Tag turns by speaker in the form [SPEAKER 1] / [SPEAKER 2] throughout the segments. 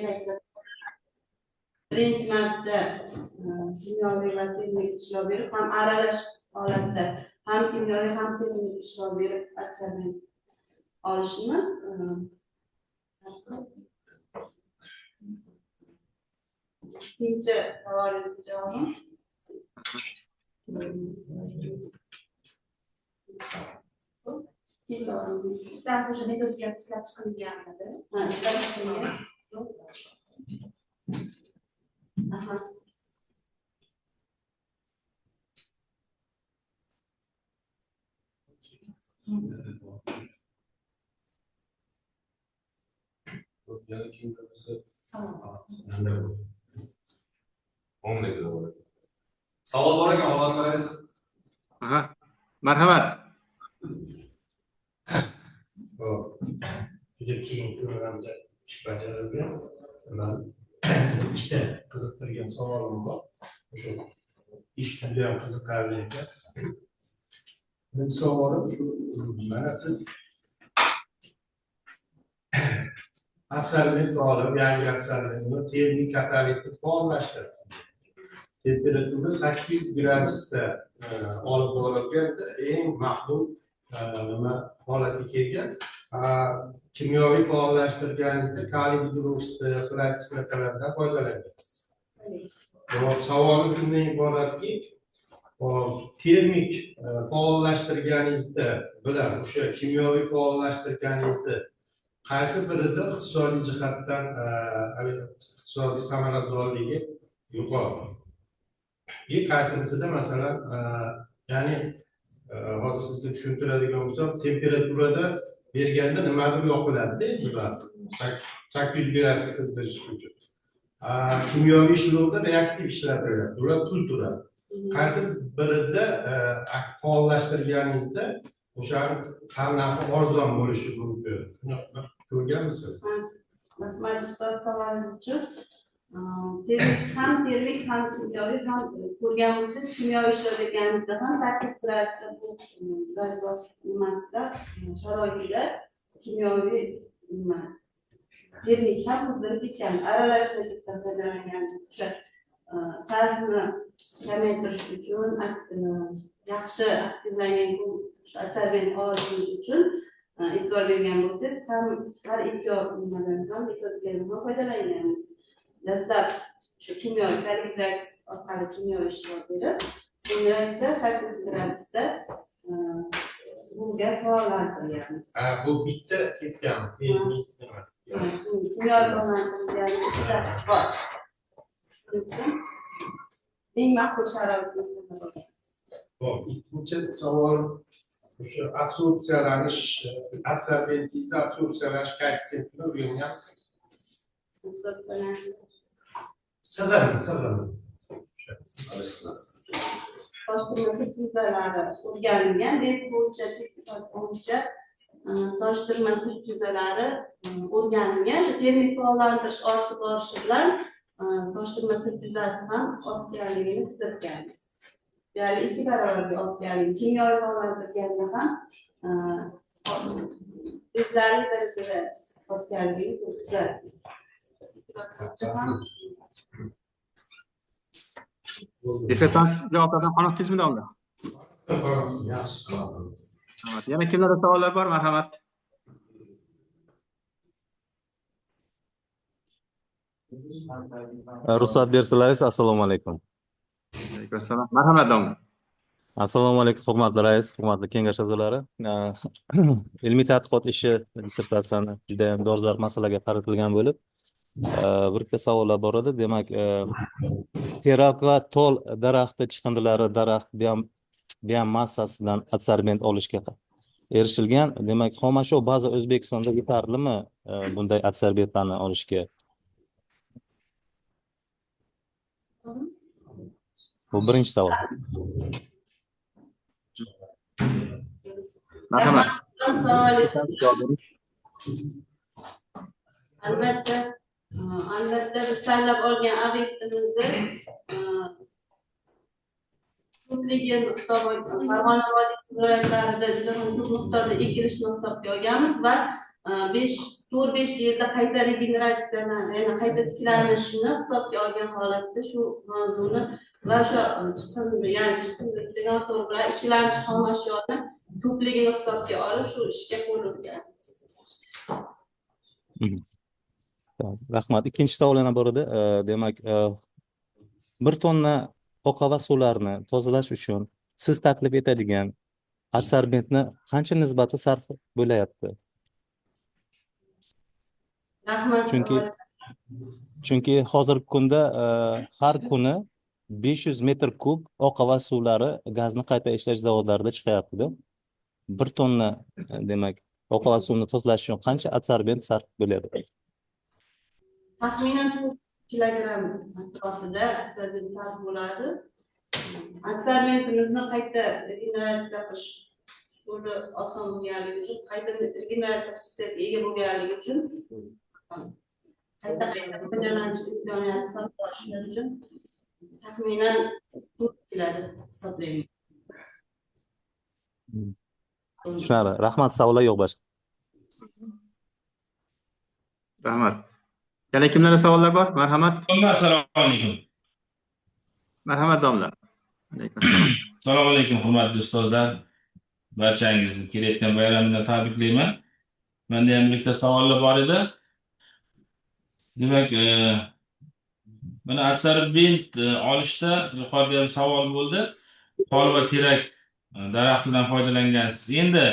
[SPEAKER 1] kerakli. Birinchi marta kimyoviy va termik ishlov berib, ham aralash holatda ham kimyoviy ham termik ishlov berib aksariyat olishimiz. İkinci savolingizga javobim.
[SPEAKER 2] Daha sonra metodika ishlab chiqilganmidi?
[SPEAKER 1] Ha, ishlab chiqilgan. Aha.
[SPEAKER 3] Savol bor ekan, ovoz berasiz.
[SPEAKER 4] Aha. Marhamat.
[SPEAKER 5] Juda keyin programda ish bajarilgan. Men ikkita qiziqtirgan savolim bor. O'sha ish juda ham qiziqarli ekan. Men savolim shu, mana siz absorbent olib, yangi absorbentni termik katallikni faollashtirib, temperatura 800 gradusda olib borilganda eng maqbul nima holatga kelgan. Kimyoviy faollashtirganingizda kaliy hidroksidi kislotalardan foydalangan. Savolim shundan iboratki, termik faollashtirganingizda bilan o'sha kimyoviy faollashtirganingizni qaysi birida iqtisodiy jihatdan iqtisodiy samaradorligi yuqori? Qaysinisida masalan, ya'ni hozir sizga tushuntiradigan bo'lsam, temperaturada berganda nimadir yoqiladi, bular 800 gradusga qizdirish uchun. Kimyoviy ishlovda reaktiv ishlatiladi, ular pul turadi. Qaysi birida faollashtirganingizda o'shani ham narxi arzon bo'lishi mumkin. Ko'rganmisiz?
[SPEAKER 1] Rahmat ustoz, savolingiz uchun. Termik ham kimyoviy ham ko'rgan bo'lsangiz, kimyoviy ishlayotganimizda ham 8 gradusda bu gaz nimasida sharoitida kimyoviy nima termik ham qizdirib ketgan, aralashtirishdan foydalangan. O'sha sarfni kamaytirish uchun, yaxshi aktivlangan absorbent olish uchun e'tibor bergan bo'lsangiz, ham har ikki nimadan ham metodikadan ham foydalanganmiz. Dastlab shu kimyoviy kalibraks orqali kimyoviy ishlov berib, so'ngra esa 8 gradusda bunga faollantirganmiz.
[SPEAKER 5] Bu bitta ketgan, kimyoviy
[SPEAKER 1] faollantirganimizda bor. Shuning uchun eng ma'qul sharoitni topgan.
[SPEAKER 5] Ikkinchi savol o'sha absorpsiyalanish, absorbentingizda absorpsiyalanish koeffitsiyentini o'rganganmisiz? Sig'im.
[SPEAKER 1] Solishtirma tuzalari o'rganilgan, bet bo'yicha, sertifikat bo'yicha solishtirma tuzalari o'rganilgan. Shu termik faollantirish ortib borishi bilan solishtirma tuzasi ham ortganligini kuzatganmiz. Ya'ni 2 barobarga ortganligi, kimyoviy faollantirganda ham sezilarli darajada ortganligini kuzatdik.
[SPEAKER 4] Dissertatsiya javoblardan qoniqdingizmi domla? Yana kimlarda savollar bor? Marhamat.
[SPEAKER 6] Ruxsat bersangiz, assalomu alaykum.
[SPEAKER 4] Alaykum assalom. Marhamat domla.
[SPEAKER 6] Assalomu alaykum, hurmatli rais, hurmatli kengash a'zolari. Ilmiy tadqiqot ishi dissertatsiyani juda ham dolzarb masalaga qaratilgan bo'lib, bir ikkita savollar bor edi. Demak, terak va tol daraxti chiqindilari daraxt biomassasidan adsorbent olishga erishilgan. Demak, xomashyo baza O'zbekistonda yetarlimi bunday adsorbentlarni olishga? Bu birinchi savol.
[SPEAKER 4] Marhamat.
[SPEAKER 1] Albatta biz tanlab olgan obyektimizni ko'pligini hisobga Farg'ona vodiysi viloyatlarida juda ko'p miqdorda ekilishni hisobga olganmiz va 5 4-5 yilda qayta regeneratsiyani, ya'ni qayta tiklanishini hisobga olgan holatda shu mavzuni va o'sha chiqindi, ya'ni chiqindi degan to'g'ri bilan ishlanmiş xom ashyoni ko'pligini hisobga olib shu ishga qo'l urganmiz.
[SPEAKER 6] Rahmat. Ikkinchi savol yana bor edi. Demak, 1 tonna oqava suvlarni tozalash uchun siz taklif etadigan adsorbentni qancha nisbati sarf bo'layapti?
[SPEAKER 1] Rahmat.
[SPEAKER 6] Chunki hozirgi kunda har kuni 500 metr kub oqava suvlari gazni qayta ishlash zavodlarida chiqyapti-da. 1 tonna demak oqava suvni tozalash uchun qancha adsorbent sarf bo'ladi?
[SPEAKER 1] Taxminan 4 kilogramm atrofida adsorbent sarf bo'ladi. Adsorbentimizni qayta regeneratsiya qilish usuli oson bo'lganligi uchun, qayta regeneratsiya xususiyatiga ega bo'lganligi uchun qayta foydalanish imkoniyati ham bor. Shuning uchun taxminan 4 keladi hisoblayman.
[SPEAKER 6] Tushunarli. Rahmat, savollar yo'q boshqa.
[SPEAKER 4] Rahmat. Yana kimlarda savollar bor? Marhamat.
[SPEAKER 7] Assalomu alaykum.
[SPEAKER 4] Marhamat domla. Alaykum assalom.
[SPEAKER 7] Assalomu alaykum hurmatli ustozlar. Barchangizni kelayotgan bayram bilan tabriklayman. Menda ham bitta savollar bor edi. Demak, mana adsorbent olishda yuqorida ham savol bo'ldi. Fol va terak daraxtidan foydalangansiz. Endi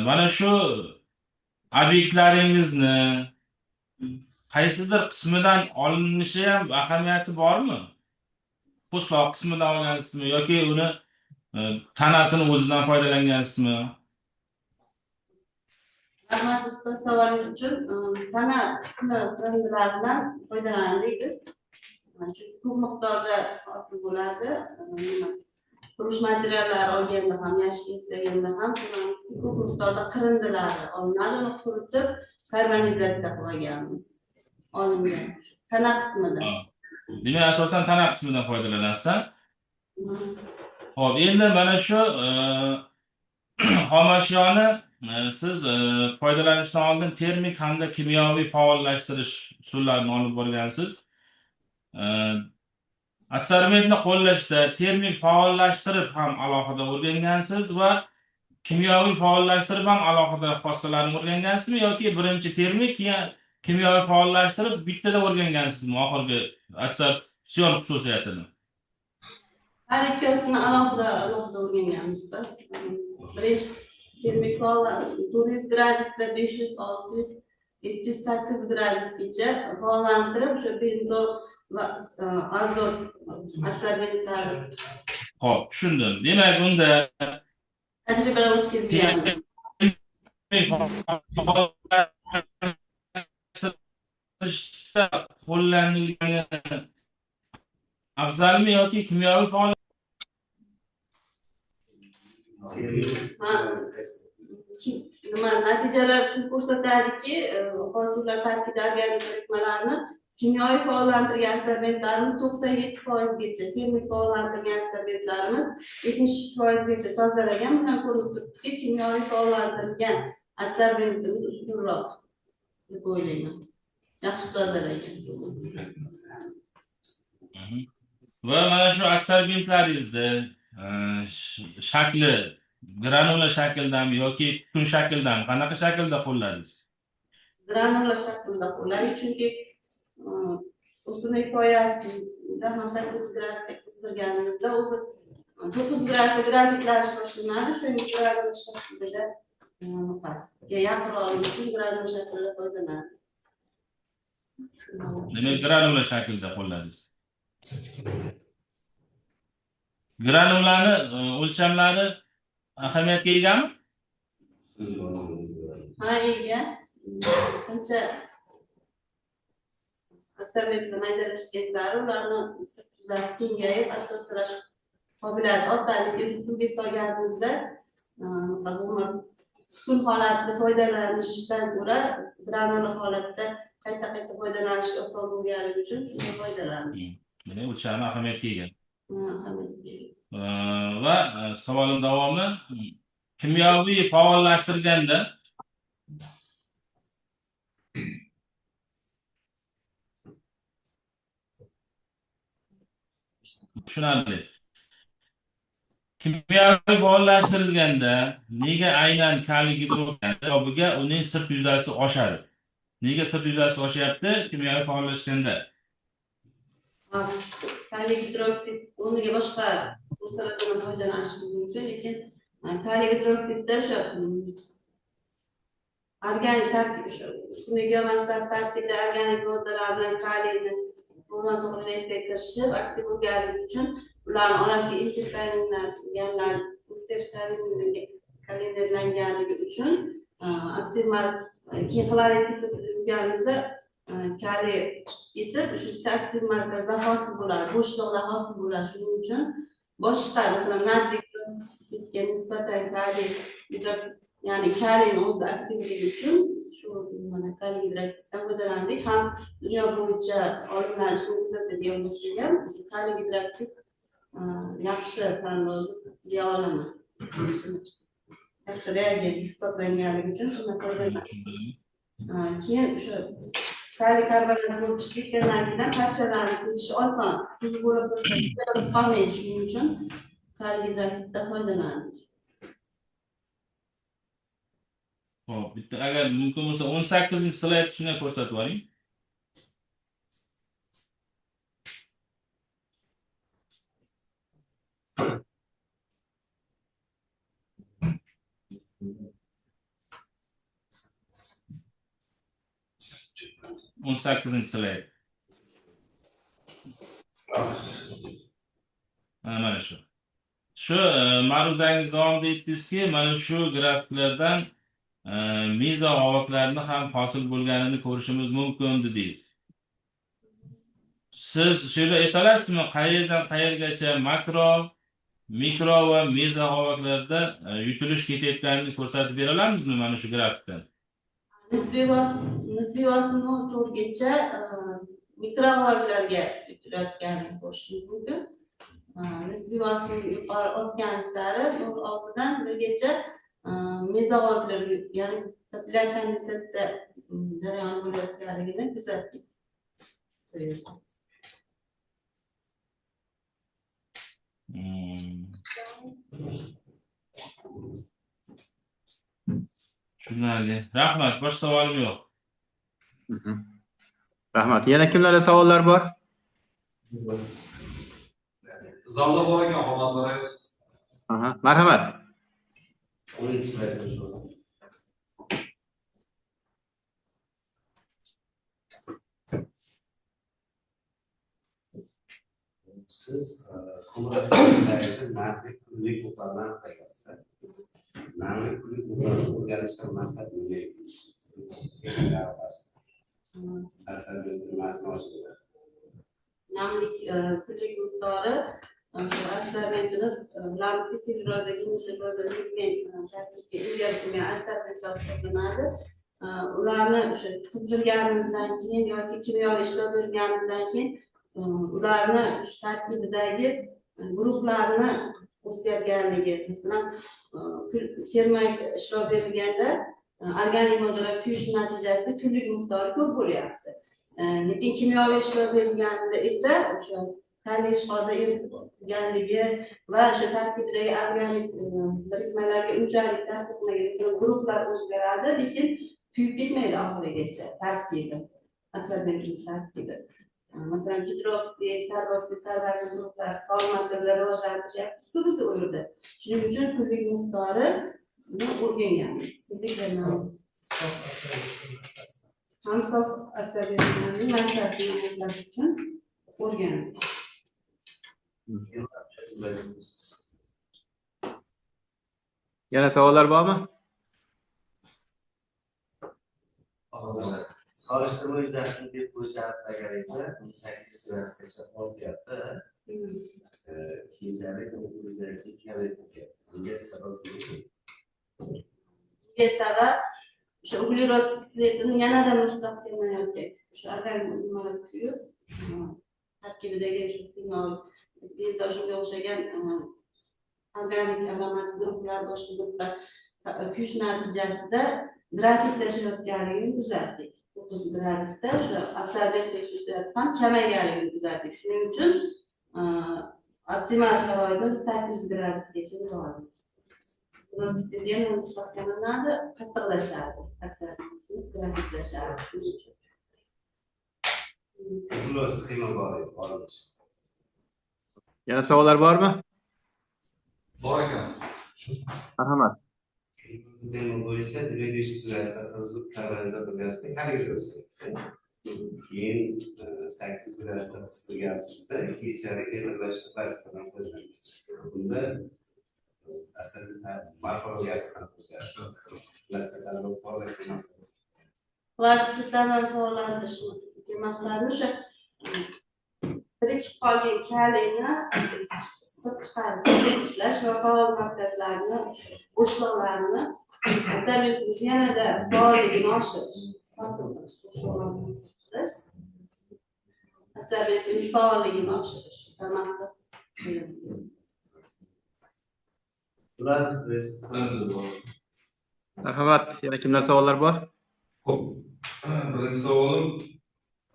[SPEAKER 7] mana shu obyektlaringizni qaysidir qismidan olinishi ham ahamiyati bormi? Po'stloq qismidan olgansizmi yoki uni tanasini o'zidan foydalangansizmi?
[SPEAKER 1] Rahmat ustoz savolingiz uchun. Tana qismi qirindilaridan foydalandik biz. Chunki ko'p miqdorda hosil bo'ladi. Qurilish materiallari olganda ham, yashil istaganda ham ko'p miqdorda qirindilari olinadi, uni quritib karbonizatsiya qilganmiz. Olingan tana qismida.
[SPEAKER 7] Demak, asosan tana qismidan foydalanasiz. Xo'p, endi mana shu xom ashyoni siz foydalanishdan oldin termik hamda kimyoviy faollashtirish usullarini olib borgansiz. Adsorbentni qo'llashda termik faollashtirib ham alohida o'rgangansiz va kimyoviy faollashtirib ham alohida xossalarini o'rgangansizmi yoki birinchi termik, keyin kimyoviy faollashtirib bittada o'rgangansizmi oxirgi adsorpsion xususiyatini?
[SPEAKER 1] Har ikkisini alohida o'rganganmiz ustoz. Birinchi termik faollashtirib 400 gradusda 500, 600, 708 gradusgacha faollantirib o'sha benzol va azot adsorbentlari.
[SPEAKER 7] Xo'p, tushundim. Demak, unda
[SPEAKER 1] tajribalar o'tkazganmiz.
[SPEAKER 7] Qo'llanilgan afzalmi yoki kimyoviy faol?
[SPEAKER 1] Nima natijalar shuni ko'rsatadiki, hosillar tarkibida organik birikmalarni kimyoviy faollantirgan adsorbentlarimiz 97%gacha, termik faollantirgan adsorbentlarimiz 72%gacha tozalagan. Bundan ko'rinib turibdiki, kimyoviy faollantirgan adsorbentimiz ustunroq deb o'ylayman. Yaxshi tozalagan.
[SPEAKER 7] Va mana shu adsorbentlaringizda shakli granula shakldami yoki kukun shakldami, qanaqa shaklda qo'lladingiz?
[SPEAKER 1] Granula shaklida qo'lladik, chunki o'simlik poyasida ham 8 gradusga qizdirganimizda o'zi 9 gradusga gravitlash boshlanadi. Shuning granula shaklida yaqin olish uchun granula shaklida foydalanadi.
[SPEAKER 7] Demak, granula shaklda qo'lladingiz. Granulani o'lchamlari ahamiyatga egami?
[SPEAKER 1] Ha, ega. Qancha adsorbentni maydalashga sari ularni tuzlasi kengayib, adsorpsiyalash qobiliyati ortadi. Shu suvga solganimizda kukun holatida foydalanishdan ko'ra granula holatda qayta foydalanishga oson bo'lganligi uchun shunga foydalandik.
[SPEAKER 7] Demak, o'lchami ahamiyatga ega.
[SPEAKER 1] Ahamiyatga ega.
[SPEAKER 7] Va savolim davomi kimyoviy faollashtirganda tushunarli. Kimyoviy faollashtirilganda nega aynan kaliy gidroksid hisobiga uning sirt yuzasi oshadi? Nega sirt yuzasi oshyapti kimyoviy faollashganda?
[SPEAKER 1] Kaliy gidroksid o'rniga boshqa vositalardan foydalanish mumkin, lekin kaliy gidroksidda o'sha organik tarkibida organik moddalar bilan kaliyni to'g'ridan to'g'ri reaksiyaga kirishib, aktiv bo'lganligi uchun ularning orasiga interkalinlanganligi uchun aktiv keyin xlorid kislorod kaliy chiqib ketib, shu aktiv markazda hosil bo'ladi, bo'shliqlar hosil bo'ladi. Shuning uchun boshqa, masalan, natriy gidroksidga nisbatan kaliy gidroksid, ya'ni kaliyni o'zi aktivligi uchun shu kaliy gidroksiddan foydalandik. Ham dunyo bo'yicha olimlar ishini kuzatadigan bo'lsak ham, shu kaliy gidroksid yaxshi tanlov deya olaman. Yaxshi reagent hisoblanganligi uchun shunday foydalandik. Keyin o'sha kaliy karbonat bo'lib chiqib ketgandan keyin parchalarni ko'chishi oson, tuz bo'lib qolmaydi. Shuning uchun kaliy gidroksiddan foydalandik.
[SPEAKER 7] Xo'p, bitta agar mumkin bo'lsa 18-slayd shuni ko'rsatib yuboring. slayd. Mana shu. Shu ma'ruzangiz davomida aytdingizki, mana shu grafiklardan mezo g'ovaklarni ham hosil bo'lganini ko'rishimiz mumkin dedingiz. Siz shuni aytalasizmi, qayerdan qayergacha makro, mikro va mezo g'ovaklarda yutilish ketayotganini ko'rsatib bera olamizmi mana shu grafikdan?
[SPEAKER 1] Nisbiy bosimni to'rtgacha mikro g'ovaklarga yutilayotganini ko'rish mumkin. Nisbiy bosim yuqori ortgan sari 0.6dan 1gacha mezo g'ovaklar, ya'ni kapillyar kondensatsiya jarayoni bo'layotganligini kuzatdik.
[SPEAKER 7] Tushunarli. Rahmat, boshqa savolim yo'q.
[SPEAKER 4] Rahmat. Yana kimlarda savollar bor?
[SPEAKER 3] Zalda bor ekan, hurmatli rais.
[SPEAKER 4] Marhamat.
[SPEAKER 5] 12-slayd shu. Siz kumrasizlarni narxi kunlik muqarrar qilyapsiz. Narxi kunlik muqarrar o'rganishdan maqsad nima?
[SPEAKER 1] Namlik kunlik miqdori asarbentini lamsiz sellyuloza, geniselluloza, ligament tarkibiga hisoblanadi. Ularni o'sha tuzilganimizdan keyin yoki kimyoviy ishlab berganimizdan keyin ularni shu tarkibidagi guruhlarni o'zgarganligi, masalan, termik ishlov berilganda organik moddalar kuyish natijasida kunlik miqdori ko'p bo'lyapti. Lekin kimyoviy ishlov berilganda esa o'sha kaliy ishqorda eritilganligi va o'sha tarkibidagi organik birikmalarga unchalik ta'sir qilmagan guruhlar o'zgaradi, lekin kuyib ketmaydi oxirigacha tarkibi, asarbentning tarkibi. Masalan, gidroksid, karboksid, karbonat guruhlar faol markazlar rivojlantirilyapti biz u yerda. Shuning uchun kunlik miqdori o'rganganmiz. Ham sof asarbentning massasini aniqlash uchun o'rgandik.
[SPEAKER 4] Yana savollar bormi?
[SPEAKER 8] Solishtirma yuzasidan deb bo'ychalargacha 18 yoshgacha ortyapti. Keyinchalik o'zlariga kamaydi. Bunga sabab nima?
[SPEAKER 1] Bunga sabab o'sha uglerod sikletini yanada mustahkamlayotgan o'sha organik nimalar kuyib tarkibidagi shu bezda shunga o'xshagan organik aromat guruhlar, boshqa guruhlar kuyish natijasida grafitlashayotganligini kuzatdik. 30 gradusda o'sha absorbentlik xususiyati ham kamayganligini kuzatdik. Shuning uchun optimal sharoitda 800 gradusgacha boradi. Prototipda ham mustahkamlanadi, qattiqlashadi. Aksariyatimiz grafizlashadi. Shuning uchun.
[SPEAKER 8] Ular sxema bor edi, hozir.
[SPEAKER 4] Yana savollar bormi?
[SPEAKER 3] Bor ekan.
[SPEAKER 4] Marhamat.
[SPEAKER 8] Sxema bo'yicha direkt eshittirasiz, asosiy kanalizatsiya qilgansiz, kalkulyatsiya. Keyin 800 gradusda qistilganingizda kechariga birlashtirib qo'yasiz. Bunda asosiy morfologiyasi qanday o'zgaradi? Plastiklarni faollashtiramiz.
[SPEAKER 1] Plastiklarni faollashtirish maqsadi o'sha tirik qolgan kaliyni siqib chiqarib ishlash va faol markazlarni, bo'shliqlarni tabiiyatimiz yanada faolligini oshirish. Tabiiyatimiz faolligini oshirish maqsad.
[SPEAKER 8] Ular
[SPEAKER 4] Marhamat. Yana kimlar savollar bor?
[SPEAKER 9] Xo'p, birinchi savolim,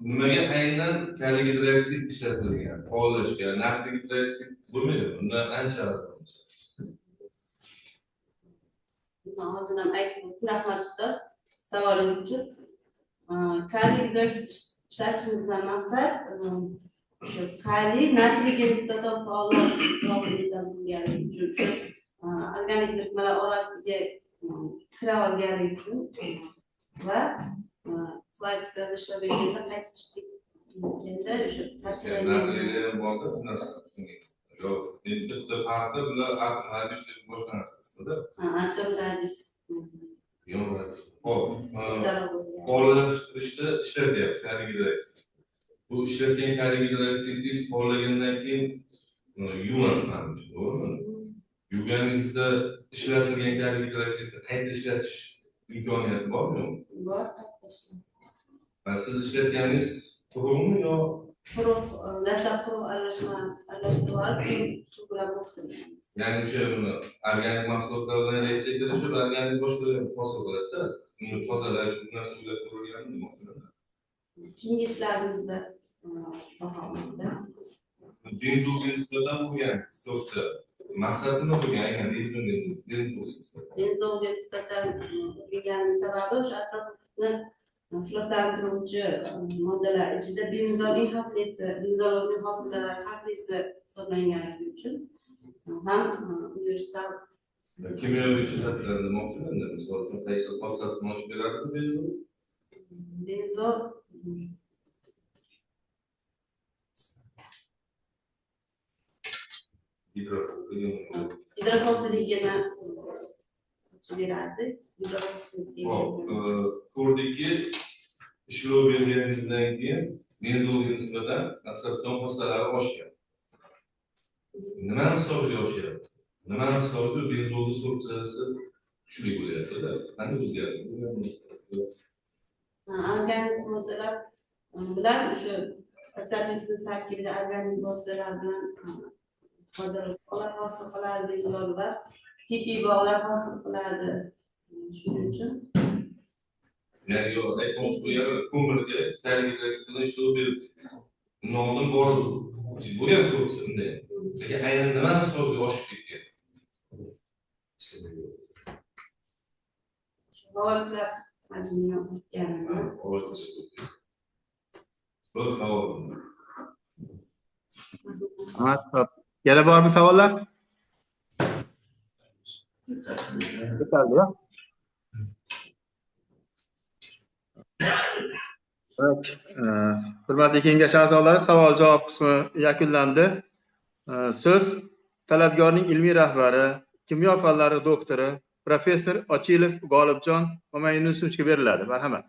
[SPEAKER 9] nimaga aynan kaliy gidroksid ishlatilgan? Faollashga, natriy gidroksid bo'lmaydi. Undan ancha arzon.
[SPEAKER 1] Oldindan aytdim, rahmat ustoz, savolingiz uchun. Kaliy gidroksid ishlatishimizdan maqsad shu kaliy natriyga nisbatan faolroq bo'lganligi uchun, organik birikmalar orasiga kira olganligi uchun va flaksda ishlab berganda qaytib chiqib ketganda o'sha parchalangan
[SPEAKER 9] Natriylar borda bu narsa. Yo'q, bitta farqi bular atom radiusi boshqa narsasida.
[SPEAKER 1] atom radius.
[SPEAKER 9] Yo'q. Xo'p, faollashtirishda ishlatyapsiz kaliy gidroksid. Bu ishlatgan kaliy gidroksidingiz faollagandan keyin yuvasiz, to'g'rimi? Yuvganingizda ishlatilgan kaliy gidroksidni qayta ishlatish imkoniyati bormi?
[SPEAKER 1] Bor.
[SPEAKER 9] Va siz ishlatganingiz quruqmi yo
[SPEAKER 1] Quruq, dastlab quruq aralashtirib olib, suv bilan qo'shtiramiz.
[SPEAKER 9] ya'ni o'sha organik mahsulotlar bilan reaksiya qilishib, organik boshqa hosil qiladi-da. Uni tozalash, undan suvga qo'yilganmi demoqchiman.
[SPEAKER 1] Keyingi ishlarimizda bahomizda
[SPEAKER 9] Benzolga nisbatan bo'lgan sortda maqsad nima bo'lgan? Aynan benzolga
[SPEAKER 1] nisbatan bilganimiz sababi o'sha atrofni ifloslantiruvchi moddalar ichida benzolning xavflisi, benzolning hosillari xavflisi hisoblanganligi uchun ham universal
[SPEAKER 9] kimyoviy jihatdan demoqchiman. Misol uchun qaysi xossasini ochib beradi benzol?
[SPEAKER 1] benzol hidrofobiligini ochib beradi.
[SPEAKER 9] Hop, ko'rdikki, ishlov berganingizdan keyin benzolga nisbatan absorpsion xossalari oshgan. Nimani hisobiga oshyapti? Nimani hisobiga benzolni sorpsiyasi kuchli bo'lyapti-da? Qanday o'zgarish bo'lyapti?
[SPEAKER 1] Organik moddalar bilan o'sha aksariyatimiz tarkibida organik moddalar bilan bog'lar hosil qiladi, benzollar tipiy bog'lar hosil qiladi. Shuning uchun
[SPEAKER 9] ya'ni yo'q, aytmoqchi bo'lganim ko'mirga kaliy gidroksidni ishlov beribmiz. Undan oldin bor bo'lgan sorpsiya bunday. Lekin aynan nimani hisobiga oshib ketgan?
[SPEAKER 1] molekullar hajmini o'tganini
[SPEAKER 9] Bu savol.
[SPEAKER 4] Marhamat. Yana bormi savollar? Yetarli, ya. Evet, hurmatli kengash a'zolari, savol-javob qismi yakunlandi. So'z talabgorning ilmiy rahbari, kimyo fanlari doktori, professor Ochilov G'olibjon Mo'minusovichga beriladi. Marhamat.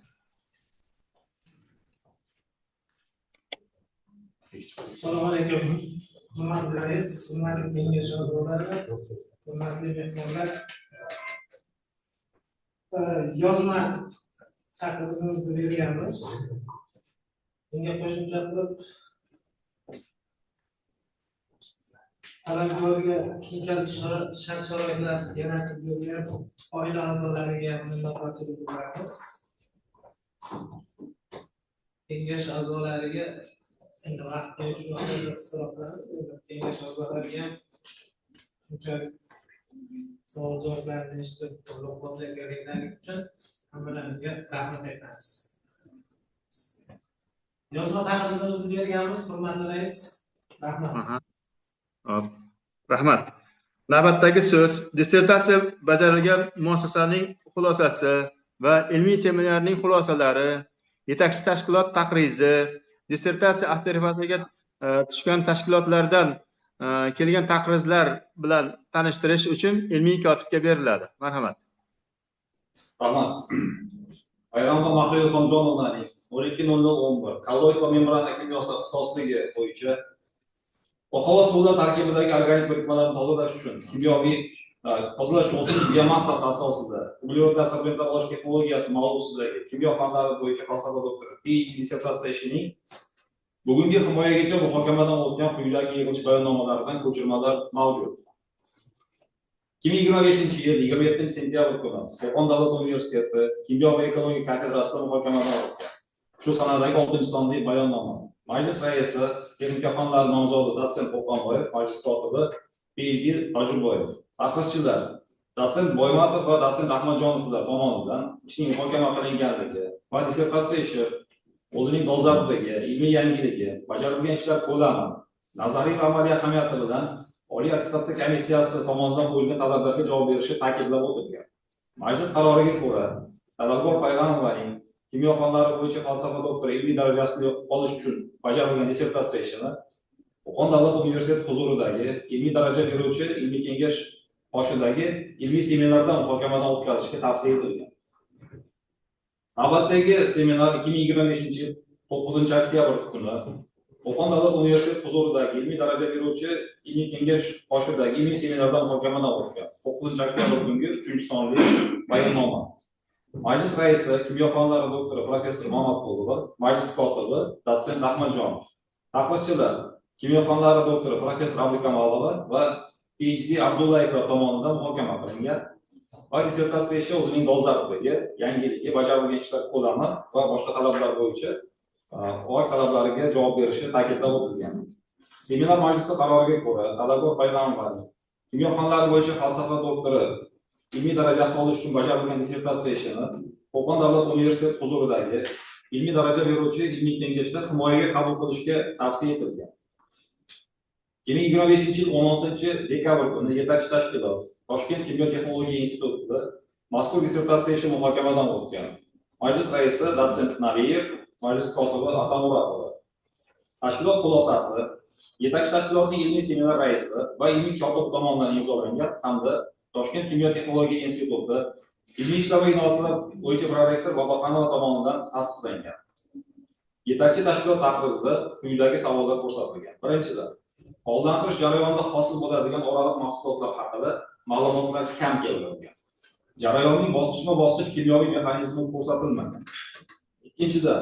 [SPEAKER 5] Assalomu alaykum. Hurmatli rais, hurmatli kengash a'zolari, hurmatli mehmonlar. Yozma taklifimizni berganmiz. Bunga qo'shimcha qilib talabgorga shunchalik shart-sharoitlar yaratib bergan oila a'zolariga minnatdorchilik bildiramiz. Kengash a'zolariga endi vaqtga shu narsalar qisqaroqlar kengash a'zolariga ham shunchalik savol javoblarni eshitib qo'llab-quvvatlaganliklari uchun hammalaringga rahmat aytamiz. Yozma taklifimizni berganmiz, hurmatli rais. Rahmat.
[SPEAKER 4] Hop. Rahmat. Navbatdagi so'z dissertatsiya bajarilgan muassasaning xulosasi va ilmiy seminarning xulosalari, yetakchi tashkilot taqrizi, dissertatsiya atrofidagi tushgan tashkilotlardan kelgan taqrizlar bilan tanishtirish uchun ilmiy kotibga beriladi. Marhamat.
[SPEAKER 10] Rahmat. Bayramxon Mahmud Xonjonovning 12.00.11 kolloid va membrana kimyosi ixtisosligi bo'yicha havo suvlar tarkibidagi organik birikmalarni tozalash uchun kimyoviy tozalash uchun biomassasi asosida uglevodlar solventlar olish texnologiyasi mavzusidagi kimyo fanlari bo'yicha falsafa doktori PhD dissertatsiya ishining bugungi himoyagacha muhokamadan o'tgan quyidagi yig'ilish bayonnomalaridan ko'chirmalar mavjud. 2025-yil 27-sentyabr kuni Qo'qon davlat universiteti kimyo va ekologiya kafedrasida muhokamadan o'tgan. Shu sanadagi 6-sonli bayonnoma. Majlis raisi texnika fanlari nomzodi dotsent Qo'qonboyev, majlis kotibi PhD Ajurboyev. Taqrizchilar dotsent Boymatov va dotsent Ahmadjonovlar tomonidan ishning muhokama qilinganligi va dissertatsiya ishi o'zining dolzarbligi, ilmiy yangiligi, bajarilgan ishlar ko'lami, nazariy va amaliy ahamiyati bilan Oliy attestatsiya komissiyasi tomonidan qo'yilgan talablarga javob berishi ta'kidlab o'tilgan. Majlis qaroriga ko'ra, talabgor Payg'ambarning kimyo fanlari bo'yicha falsafa doktori ilmiy darajasini olish uchun bajarilgan dissertatsiya ishini Qo'qon davlat universiteti huzuridagi ilmiy daraja beruvchi ilmiy kengash qoshidagi ilmiy seminarda muhokamadan o'tkazishga tavsiya etilgan. Navbatdagi seminar 2025-yil 9-oktyabr kuni Qo'qon davlat universiteti huzuridagi ilmiy daraja beruvchi ilmiy kengash qoshidagi ilmiy seminarda muhokamadan o'tgan. 9-oktyabr kungi 3-sonli bayonnoma. Majlis raisi kimyo fanlari doktori professor Mamatqulova, majlis kotibi dotsent Ahmadjonov. Taqrizchilar kimyo fanlari doktori professor Abdukamalova va PhD Abdullayevlar tomonidan muhokama qilingan. Va dissertatsiya ishi o'zining dolzarbligi, yangiligi, bajarilgan ishlar ko'lami va boshqa talablar bo'yicha OAK talablariga javob berishi ta'kidlab o'tilgan. Seminar majlisi qaroriga ko'ra, talabgor Payg'ambarning kimyo fanlari bo'yicha falsafa doktori ilmiy darajasini olish uchun bajarilgan dissertatsiya ishini Qo'qon davlat universiteti huzuridagi ilmiy daraja beruvchi ilmiy kengashda himoyaga qabul qilishga tavsiya etilgan. 2025-yil 16-dekabr kuni yetakchi tashkilot Toshkent kimyo texnologiya institutida mazkur dissertatsiya ishi muhokamadan o'tgan. Majlis raisi dotsent Nabiyev, majlis kotibi Atamuratova. Tashkilot xulosasi yetakchi tashkilotning ilmiy seminar raisi va ilmiy kotib tomonidan imzolangan hamda Toshkent kimyo texnologiya instituti ilmiy ishlar va innovatsiyalar bo'yicha prorektor Boboxonova tomonidan tasdiqlangan. Yetakchi tashkilot taqrizida quyidagi savollar ko'rsatilgan. Birinchidan, qo'llantirish jarayonida hosil bo'ladigan oraliq mahsulotlar haqida ma'lumotlar kam keltirilgan. Jarayonning bosqichma-bosqich kimyoviy mexanizmi ko'rsatilmagan. Ikkinchidan,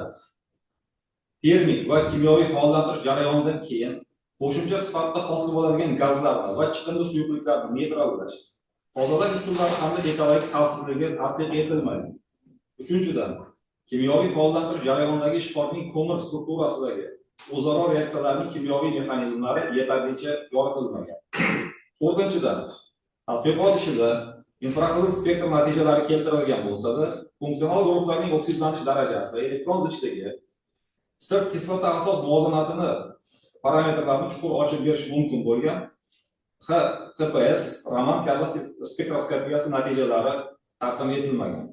[SPEAKER 10] termik va kimyoviy faollantirish jarayonidan keyin qo'shimcha sifatida hosil bo'ladigan gazlarni va chiqindi suyuqliklarni neytrallash, tozalash usullari hamda ekologik xavfsizligi tadqiq etilmagan. Uchinchidan, kimyoviy faollantirish jarayonidagi ishtirokning ko'mir strukturasidagi o'zaro reaksiyalarning kimyoviy mexanizmlari yetarlicha yoritilmagan. To'rtinchidan, tadqiqot ishida infraqizil spektr natijalari keltirilgan bo'lsa-da, funksional guruhlarning oksidlanish darajasi va elektron zichligi, sirt kislota asos muvozanatini parametrlarini chuqur ochib berish mumkin bo'lgan HPS Raman kabi spektroskopiyasi natijalari taqdim etilmagan.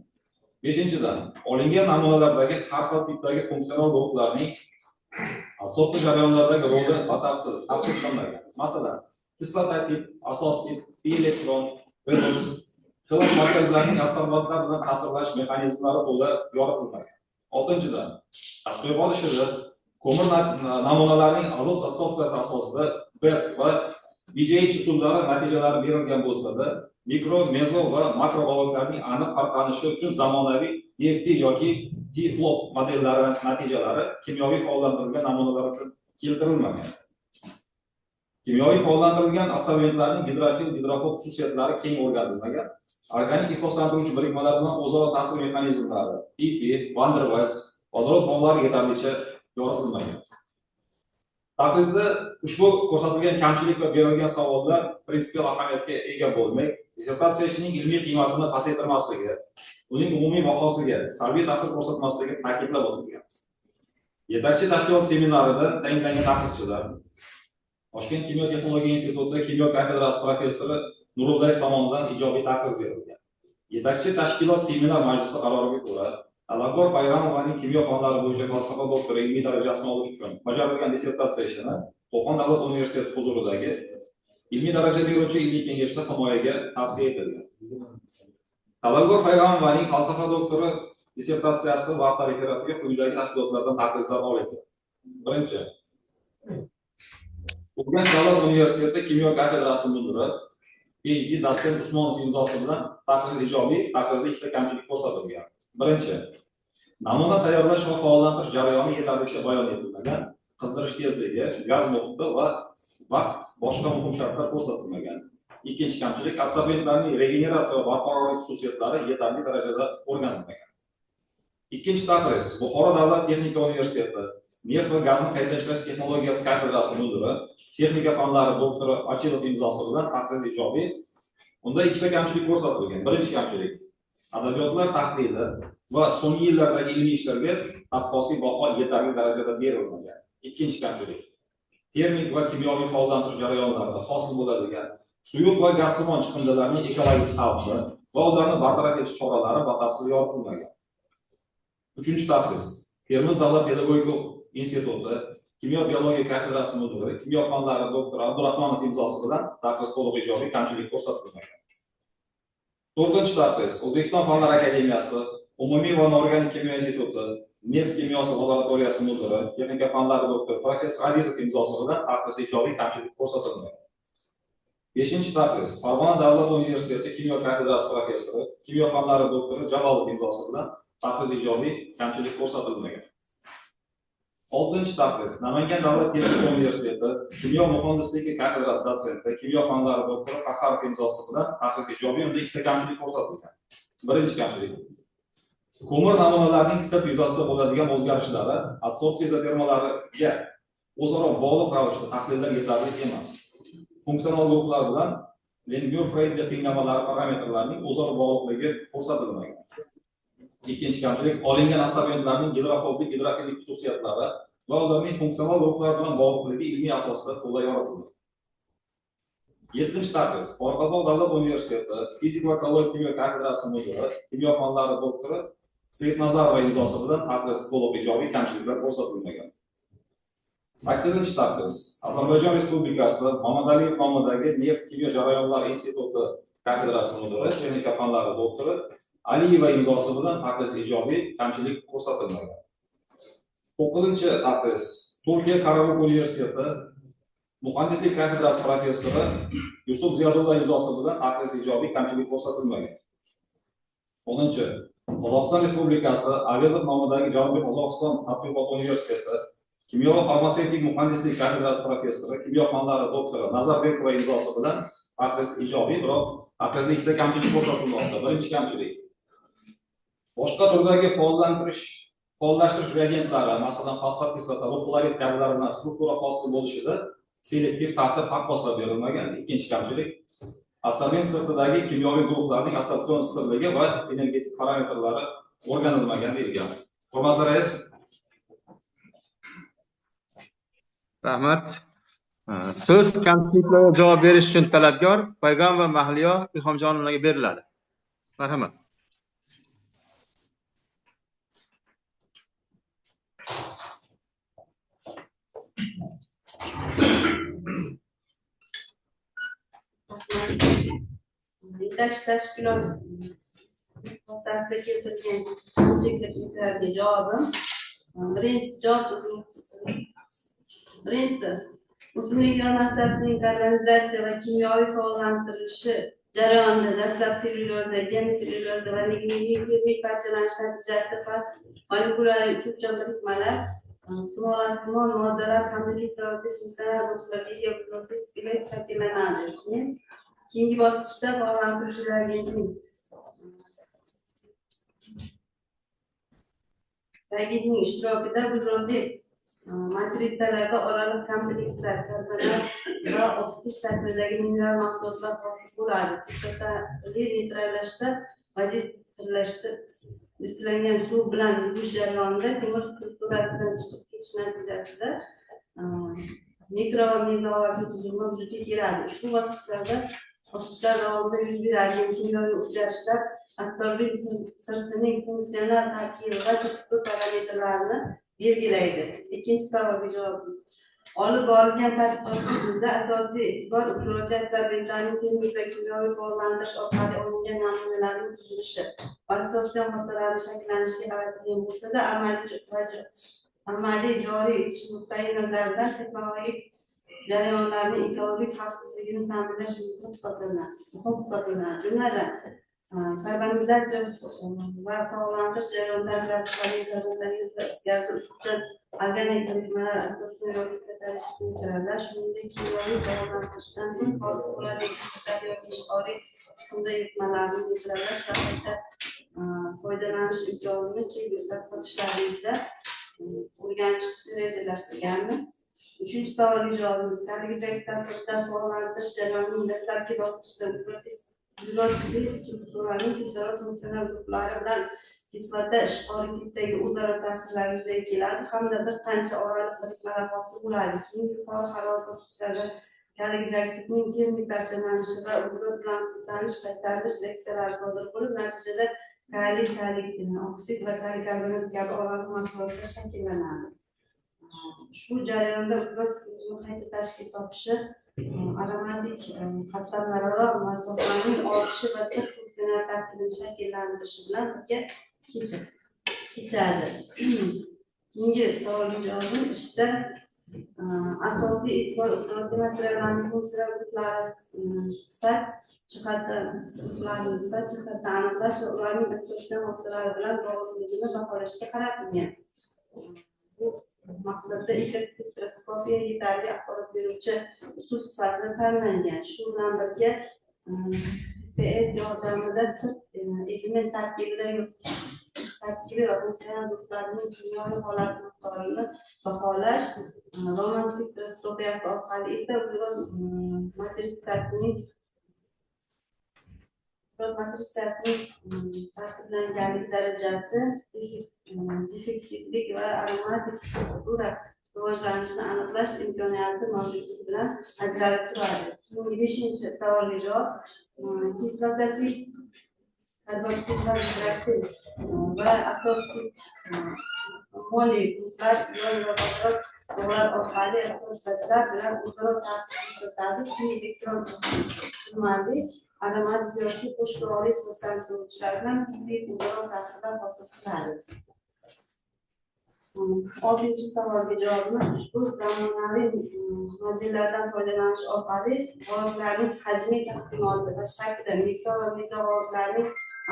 [SPEAKER 10] Beshinchidan, olingan namunalardagi har xil tipdagi funksional guruhlarning asosiy jarayonlardagi roli batafsil tavsiflanmagan. Masalan, kislota tip, asos tip, elektron, redoks, xilot markazlarining asobatlar bilan ta'sirlash mexanizmlari to'la yoritilmagan. Oltinchidan, tadqiqot ishida ko'mir namunalarining azoz assotsiatsiyasi asosida BERT va BJH usullari natijalari berilgan bo'lsa-da, mikro, mezo va makro olovlarning aniq farqlanishi uchun zamonaviy DFT yoki T-plot modellari natijalari kimyoviy faollantirilgan namunalar uchun keltirilmagan. Kimyoviy faollantirilgan absorbentlarning gidrofil, gidrofob xususiyatlari keng o'rganilmagan. Organik ifloslantiruvchi birikmalar bilan o'zaro ta'sir mexanizmlari, PP, Van der Waals, vodorod bog'lari yetarlicha yoritilmagan. Taqrizda ushbu ko'rsatilgan kamchilik va berilgan savollar prinsipial ahamiyatga ega bo'lmay, dissertatsiya ishining ilmiy qiymatini pasaytirmasligi, uning umumiy bahosiga salbiy ta'sir ko'rsatmasligi ta'kidlab o'tilgan. Yetakchi tashkilot seminarida tayinlangan taqrizchilar Toshkent kimyo texnologiya instituti kimyo kafedrasi professori Nurullayev tomonidan ijobiy taqriz berilgan. Yetakchi tashkilot seminar majlisi qaroriga ko'ra, Talabgor Payg'amovaning kimyo fanlari bo'yicha falsafa doktori ilmiy darajasini olish uchun bajarilgan dissertatsiya ishini Qo'qon davlat universiteti huzuridagi ilmiy daraja beruvchi ilmiy kengashda himoyaga tavsiya etilgan. Talabgor Payg'amovaning falsafa doktori dissertatsiyasi va referatiga quyidagi tashkilotlardan taqrizlar olingan. Birinchi, Urganch davlat universiteti kimyo kafedrasi mudiri PhD dotsent Usmonov imzosi bilan taqrir ijobiy, taqrizda ikkita kamchilik ko'rsatilgan. Birinchi, namuna tayyorlash va faollantirish jarayoni yetarlicha bayon etilmagan, qizdirish tezligi, gaz muhiti va vaqt boshqa muhim shartlar ko'rsatilmagan. Ikkinchi kamchilik, adsorbentlarning regeneratsiya va barqarorlik xususiyatlari yetarli darajada o'rganilmagan. Ikkinchi taqriz, Buxoro davlat texnika universiteti neft va gazni qayta ishlash texnologiyasi kafedrasi mudiri, texnika fanlari doktori Achilov imzosi bilan taqriz ijobiy. Unda ikkita kamchilik ko'rsatilgan. Birinchi kamchilik, adabiyotlar tahlili va so'nggi yillardagi ilmiy ishlarga asosiy baho yetarli darajada berilmagan. Ikkinchi kamchilik, termik va kimyoviy faollantirish jarayonlarida hosil bo'ladigan suyuq va gazsimon chiqindilarning ekologik xavfi va ularni bartaraf etish choralari batafsil yoritilmagan. Uchinchi taqriz, Termiz davlat pedagogika instituti kimyo biologiya kafedrasi mudiri, kimyo fanlari doktori Abdurahmonov imzosi bilan taqriz to'liq ijobiy, kamchilik ko'rsatilmagan. To'rtinchi taqriz, O'zbekiston Fanlar akademiyasi umumiy va noorganik kimyo instituti neft kimyosi laboratoriyasi mudiri, texnika fanlari doktori professor Adizov imzosi bilan taqriz ijobiy, kamchilik ko'rsatilmagan. Beshinchi taqriz, Farg'ona davlat universiteti kimyo kafedrasi professori, kimyo fanlari doktori Jalolov imzosi bilan taqriz ijobiy, kamchilik ko'rsatilmagan. Oltinchi taqriz, Namangan davlat texnika universiteti kimyo muhandisligi kafedrasi dotsenti, kimyo fanlari doktori Qaharov imzosi bilan taqriz ijobiy, unda ikkita kamchilik ko'rsatilgan. Birinchi kamchilik, ko'mir namunalarining sifat yuzasida bo'ladigan o'zgarishlari adsorpsiya izotermalariga o'zaro bog'liq ravishda tahlillar yetarli emas. Funksional guruhlar bilan Lengyur-Freydler tenglamalari parametrlarining o'zaro bog'liqligi ko'rsatilmagan. Ikkinchi kamchilik, olingan adsorbentlarning gidrofoblik, gidrofilik xususiyatlari va ularning funksional guruhlar bilan bog'liqligi ilmiy asosda to'la yoritilgan. Yettinchi taqriz, Qoraqalpoq davlat universiteti fizik va ekologiya kimyo kafedrasi mudiri, kimyo fanlari doktori Svetnazarova imzosi bilan taqriz to'liq ijobiy, kamchiliklar ko'rsatilmagan. 8-chi taqriz, Ozarbayjon Respublikasi Mamadaliyev nomidagi neft kimyo jarayonlari instituti kafedrasi mudiri, texnika fanlari doktori Aliyeva imzosi bilan taqriz ijobiy, kamchilik ko'rsatilmagan. 9-chi taqriz, Turkiya Karabuk universiteti muhandislik kafedrasi professori Yusuf Ziyodulla imzosi bilan taqriz ijobiy, kamchilik ko'rsatilmagan. 10-chi, Qozog'iston Respublikasi Avezov nomidagi Janubiy Qozog'iston tadqiqot universiteti kimyo va farmatsevtik muhandislik kafedrasi professori, kimyo fanlari doktori Nazarbekova imzosi bilan taqriz ijobiy, biroq taqrizda ikkita kamchilik ko'rsatilmoqda. Birinchi kamchilik, boshqa turdagi faollashtirish reagentlari, masalan, fosfat kislota, xlorid kabilar bilan struktura xosli bo'lishida selektiv ta'sir taqqoslab berilmagan. Ikkinchi kamchilik, adsorbent sirtidagi kimyoviy guruhlarning adsorpsion sirligi va energetik parametrlari o'rganilmagan deyilgan. Hurmatli rais,
[SPEAKER 4] Rahmat. So'z kamchiliklarga javob berish uchun talabgor Payg'am va Mahliyo Ilhomjonovlarga beriladi. Marhamat.
[SPEAKER 1] Yetakchi tashkilot o'rtasida keltirilgan kamchiliklarga javobim. Birinchisi, o'simlik yonmasasining karbonizatsiya va kimyoviy faollantirishi jarayonida dastlab sellyuloza, gemisellulyoza va lignin parchalanish natijasida past molekulyar uchuvchan birikmalar, simolassimon moddalar hamda kislorod funksional skelet shakllanadi. Keyingi bosqichda faollantiruvchilarning ishtirokida uglerodli Matrisalarda oraliq komplekslar, karbonat va oksid shaklidagi mineral mahsulotlar hosil bo'ladi. Kislotali neytrallashda va destillangan suv bilan yuvish jarayonida temir strukturasidan chiqib ketish natijasida mikro va mezolarga tuzilma vujudga keladi. Ushbu bosqichlarda davomida yuz beradigan kimyoviy o'zgarishlar assortment sirtining funksional tarkibi va tekstur parametrlarini belgilaydi. Ikkinchi savolga javob. Olib borilgan tadqiqot ishimizda asosiy e'tibor uglevodat solventlarning termik va kimyoviy faollantirish orqali olingan namunalarning tuzilishi va assortsion xossalarning shakllanishiga qaratilgan bo'lsa-da, amaliy joriy etish nuqtai nazaridan texnologik jarayonlarning ekologik xavfsizligini ta'minlash muhim hisoblanadi. Jumladan, karbonizatsiya va faollantirish jarayonida uchuvchan organik birikmalar, assortsion yoki ko'tarilishlar, shuningdek kimyoviy faollantirishdan so'ng hosil bo'ladigan kislotali yoki ishqoriy chiqindi yukmalarni neytrallash va qayta foydalanish imkonini keng ko'rsatib o'tishlaringizda o'rganib chiqishni rejalashtirganmiz. Uchinchi savolga javobimiz. Tarkibdan faollantirish jarayonining dastlabki bosqichida strukturaning kislorod funksional guruhlari bilan kislota ishqoriy tipdagi o'zaro ta'sirlar yuzaga keladi hamda bir qancha oraliq birikmalar hosil bo'ladi. Keyin yuqori harorat bosqichlarida gidroksidning termik parchalanishi va uglevod bilan sintanish qaytarilish reaksiyalari sodir bo'lib, natijada kaliy oksid va kaliy karbonat kabi oraliq mahsulotlar shakllanadi. Ushbu jarayonda uglevod sintezini qayta tashkil topishi aromatik qatlamlararo masofalarning ortishi va sir funksional tarkibini shakllantirishi bilan birga kechadi. Keyingi savolga javobim ishda asosiy e'tibor uglevodat materiallarning funksional guruhlari sifat jihatdan aniqlash va ularning assortsion xossalari bilan bog'liqligini baholashga qaratilgan. Bu maqsadda spektroskopiya yetarli axborot beruvchi usul sifatida tanlangan. Shu bilan birga PS yordamida element tarkibi va funksional guruhlarning kimyoviy holati miqdorini baholash, Raman spektroskopiyasi orqali esa uglevod matrisasining tarkiblanganligi darajasi, defektivlik va aromatik struktura rivojlanishini aniqlash imkoniyati mavjudligi bilan ajralib turadi. 5-chi savolga javob. Kislotali karboksid va gidroksid va assorttiv molekulalar yo'l va vodorod bog'lar orqali assortmentlar bilan o'zaro ta'sir ko'rsatadi. Elektron tizimli aromatik yoki qo'shqurolli xursandchiliklar bilan turli o'zaro ta'sirlar hosil qiladi. 6-chi savolga javobimiz ushbu zamonaviy modellardan foydalanish orqali g'oliblarning hajmiy taqsimoti va shakli, mikro va mezo g'oliblarning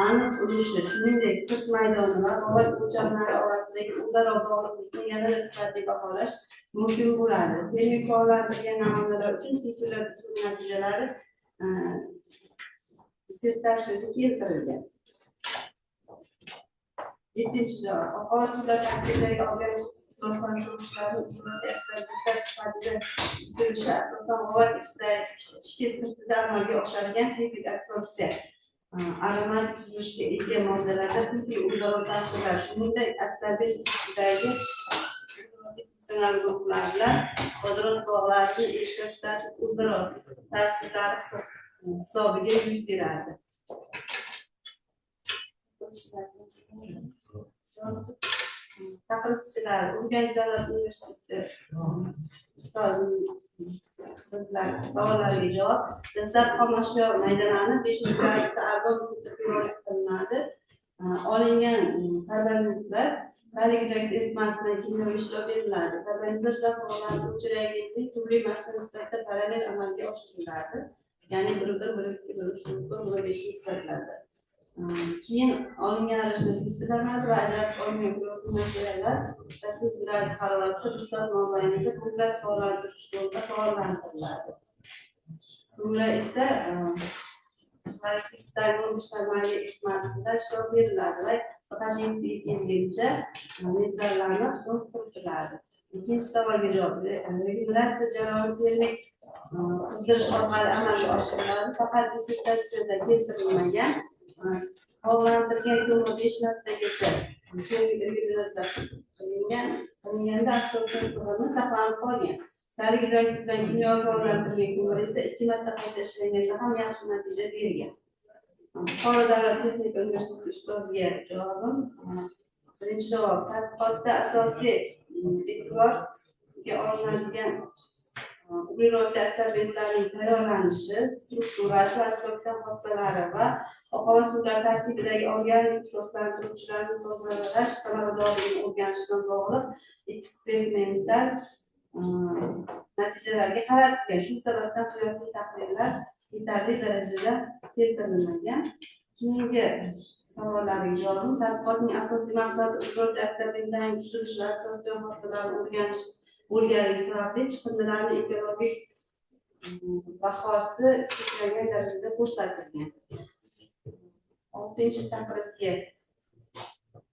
[SPEAKER 1] aniq ulushi, shuningdek sirt maydoni va g'olib o'lchamlari orasidagi o'zaro bog'liqlikni yanada sifatli baholash mumkin bo'ladi. Termik faollantirilgan namunalar uchun tekshiruv natijalari dissertatsiyada keltirilgan. 7-chi javob. Oqova suvda tarkibidagi organizm sifatida ko'rishi asosan g'olib ichki sirtida amalga oshadigan fizik absorpsiya. Aromatik tuzilishga ega moddalarda turli o'zaro ta'sirlar, shuningdek asabiyt sirtidagi funksional guruhlar bilan vodorod bog'larining elektrostatik o'zaro ta'sirlari hisobiga yuz beradi. Taqrizchilar, Urganch davlat universiteti savollariga javob. Dastlab xomashyo maydalanib 500 gradusda argon piroliz qilinadi. Olingan karbonatlar kaliy gidroksid eritmasidan kimyoviy ishlov beriladi. Karbonatlar va faollantiruvchi reagentning turli massa nisbatida parallel amalga oshiriladi. Ya'ni 1-1, 1-2, 1-3, 1-5 nisbatlarda. Keyin olingan aralashma yuzlanadi va ajratib olingan uglevodat materiallar 800 gradus haroratda 1 soat mobaynida kompleks faollantirish usulida faollantiriladi. Suvlar esa ishlanmali eritmasida ishlov beriladi va qashinglik kelguncha neytrallanib so'ng quritiladi. Ikkinchi savolga javob regeneratsiya jarayoni termik qizdirish orqali amalga oshiriladi. Faqat dissertatsiyada keltirilmagan havolantirilgan ko'mir 5 martagacha termik regeneratsiya qilinganda absorpsion sig'imi saqlanib qolgan. Tariq idrosi bilan kimyoviy havolantirilgan ko'mir esa 2 marta qayta ishlanganda ham yaxshi natija bergan. Buxoro davlat texnika universiteti ustoziga javobim. Birinchi javob, tadqiqotda asosiy e'tiborga olinadigan uglerodli absorbentlarning tayyorlanishi, strukturasi, absorpsion xossalari va oqova suvlar tarkibidagi organik ifloslantiruvchilarni tozalash samaradorligini o'rganish bilan bog'liq eksperimental natijalarga qaratilgan. Shu sababdan qiyosiy tahlillar yetarli darajada keltirilmagan. Keyingi savollarga javobim, tadqiqotning asosiy maqsadi uglerodli absorbentlarning tuzilishi va absorpsion xossalarini o'rganish bo'lganligi sababli chiqindilarning ekologik bahosi cheklangan darajada ko'rsatilgan. 6-chaqiriqga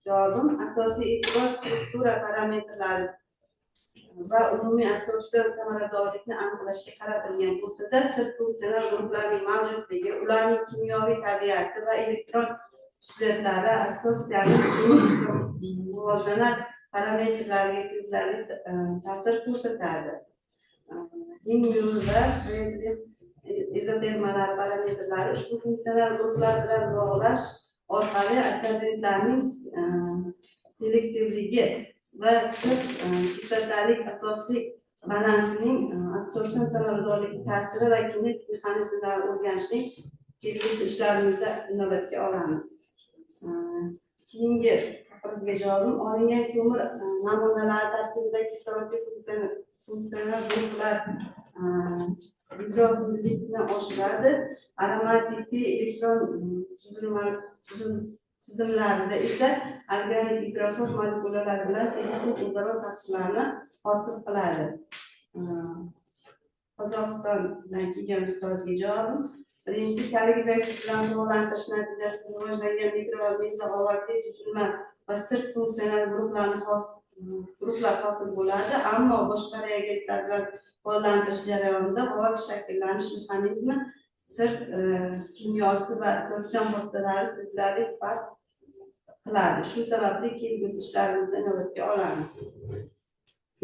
[SPEAKER 1] javobim, asosiy e'tibor struktura parametrlari va umumiy absorpsion samaradorlikni aniqlashga qaratilgan bo'lsa-da, sirt funksional guruhlarning mavjudligi, ularning kimyoviy tabiati va elektron xususiyatlari absorpsiyaning muvozanat parametrlariga sezilarli ta'sir ko'rsatadi. Ing-Mur va izotermalar parametrlari ushbu funksional guruhlar bilan bog'lash orqali absorbentlarning selektivligi va sirt kislotalik asosiy balansining absorpsion samaradorligi ta'siri va kinetik mexanizmlarini o'rganishning kelgusi ishlarimizda inobatga olamiz. Keyingi bizga javobim, olingan ko'mir namunalari tarkibidagi kislorodli funksional guruhlar gidrofillikni oshiradi. Aromatipli elektron tizimlarida esa organik gidrofob molekulalar bilan selektiv o'zaro ta'sirlarni hosil qiladi. Qozog'istondan kelgan ustozga javobim, birinchi tariq idrosi bilan bog'lantirish natijasida rivojlangan mikro va mezoqovatli tuzilma va sirt funksional guruhlar hosil bo'ladi, ammo boshqa reagentlar bilan bog'lantirish jarayonida g'ovak shakllanish mexanizmi, sirt kimyosi va absorpsion xossalari sezilarli farq qiladi. Shu sababli kelgusi ishlarimizni inobatga olamiz.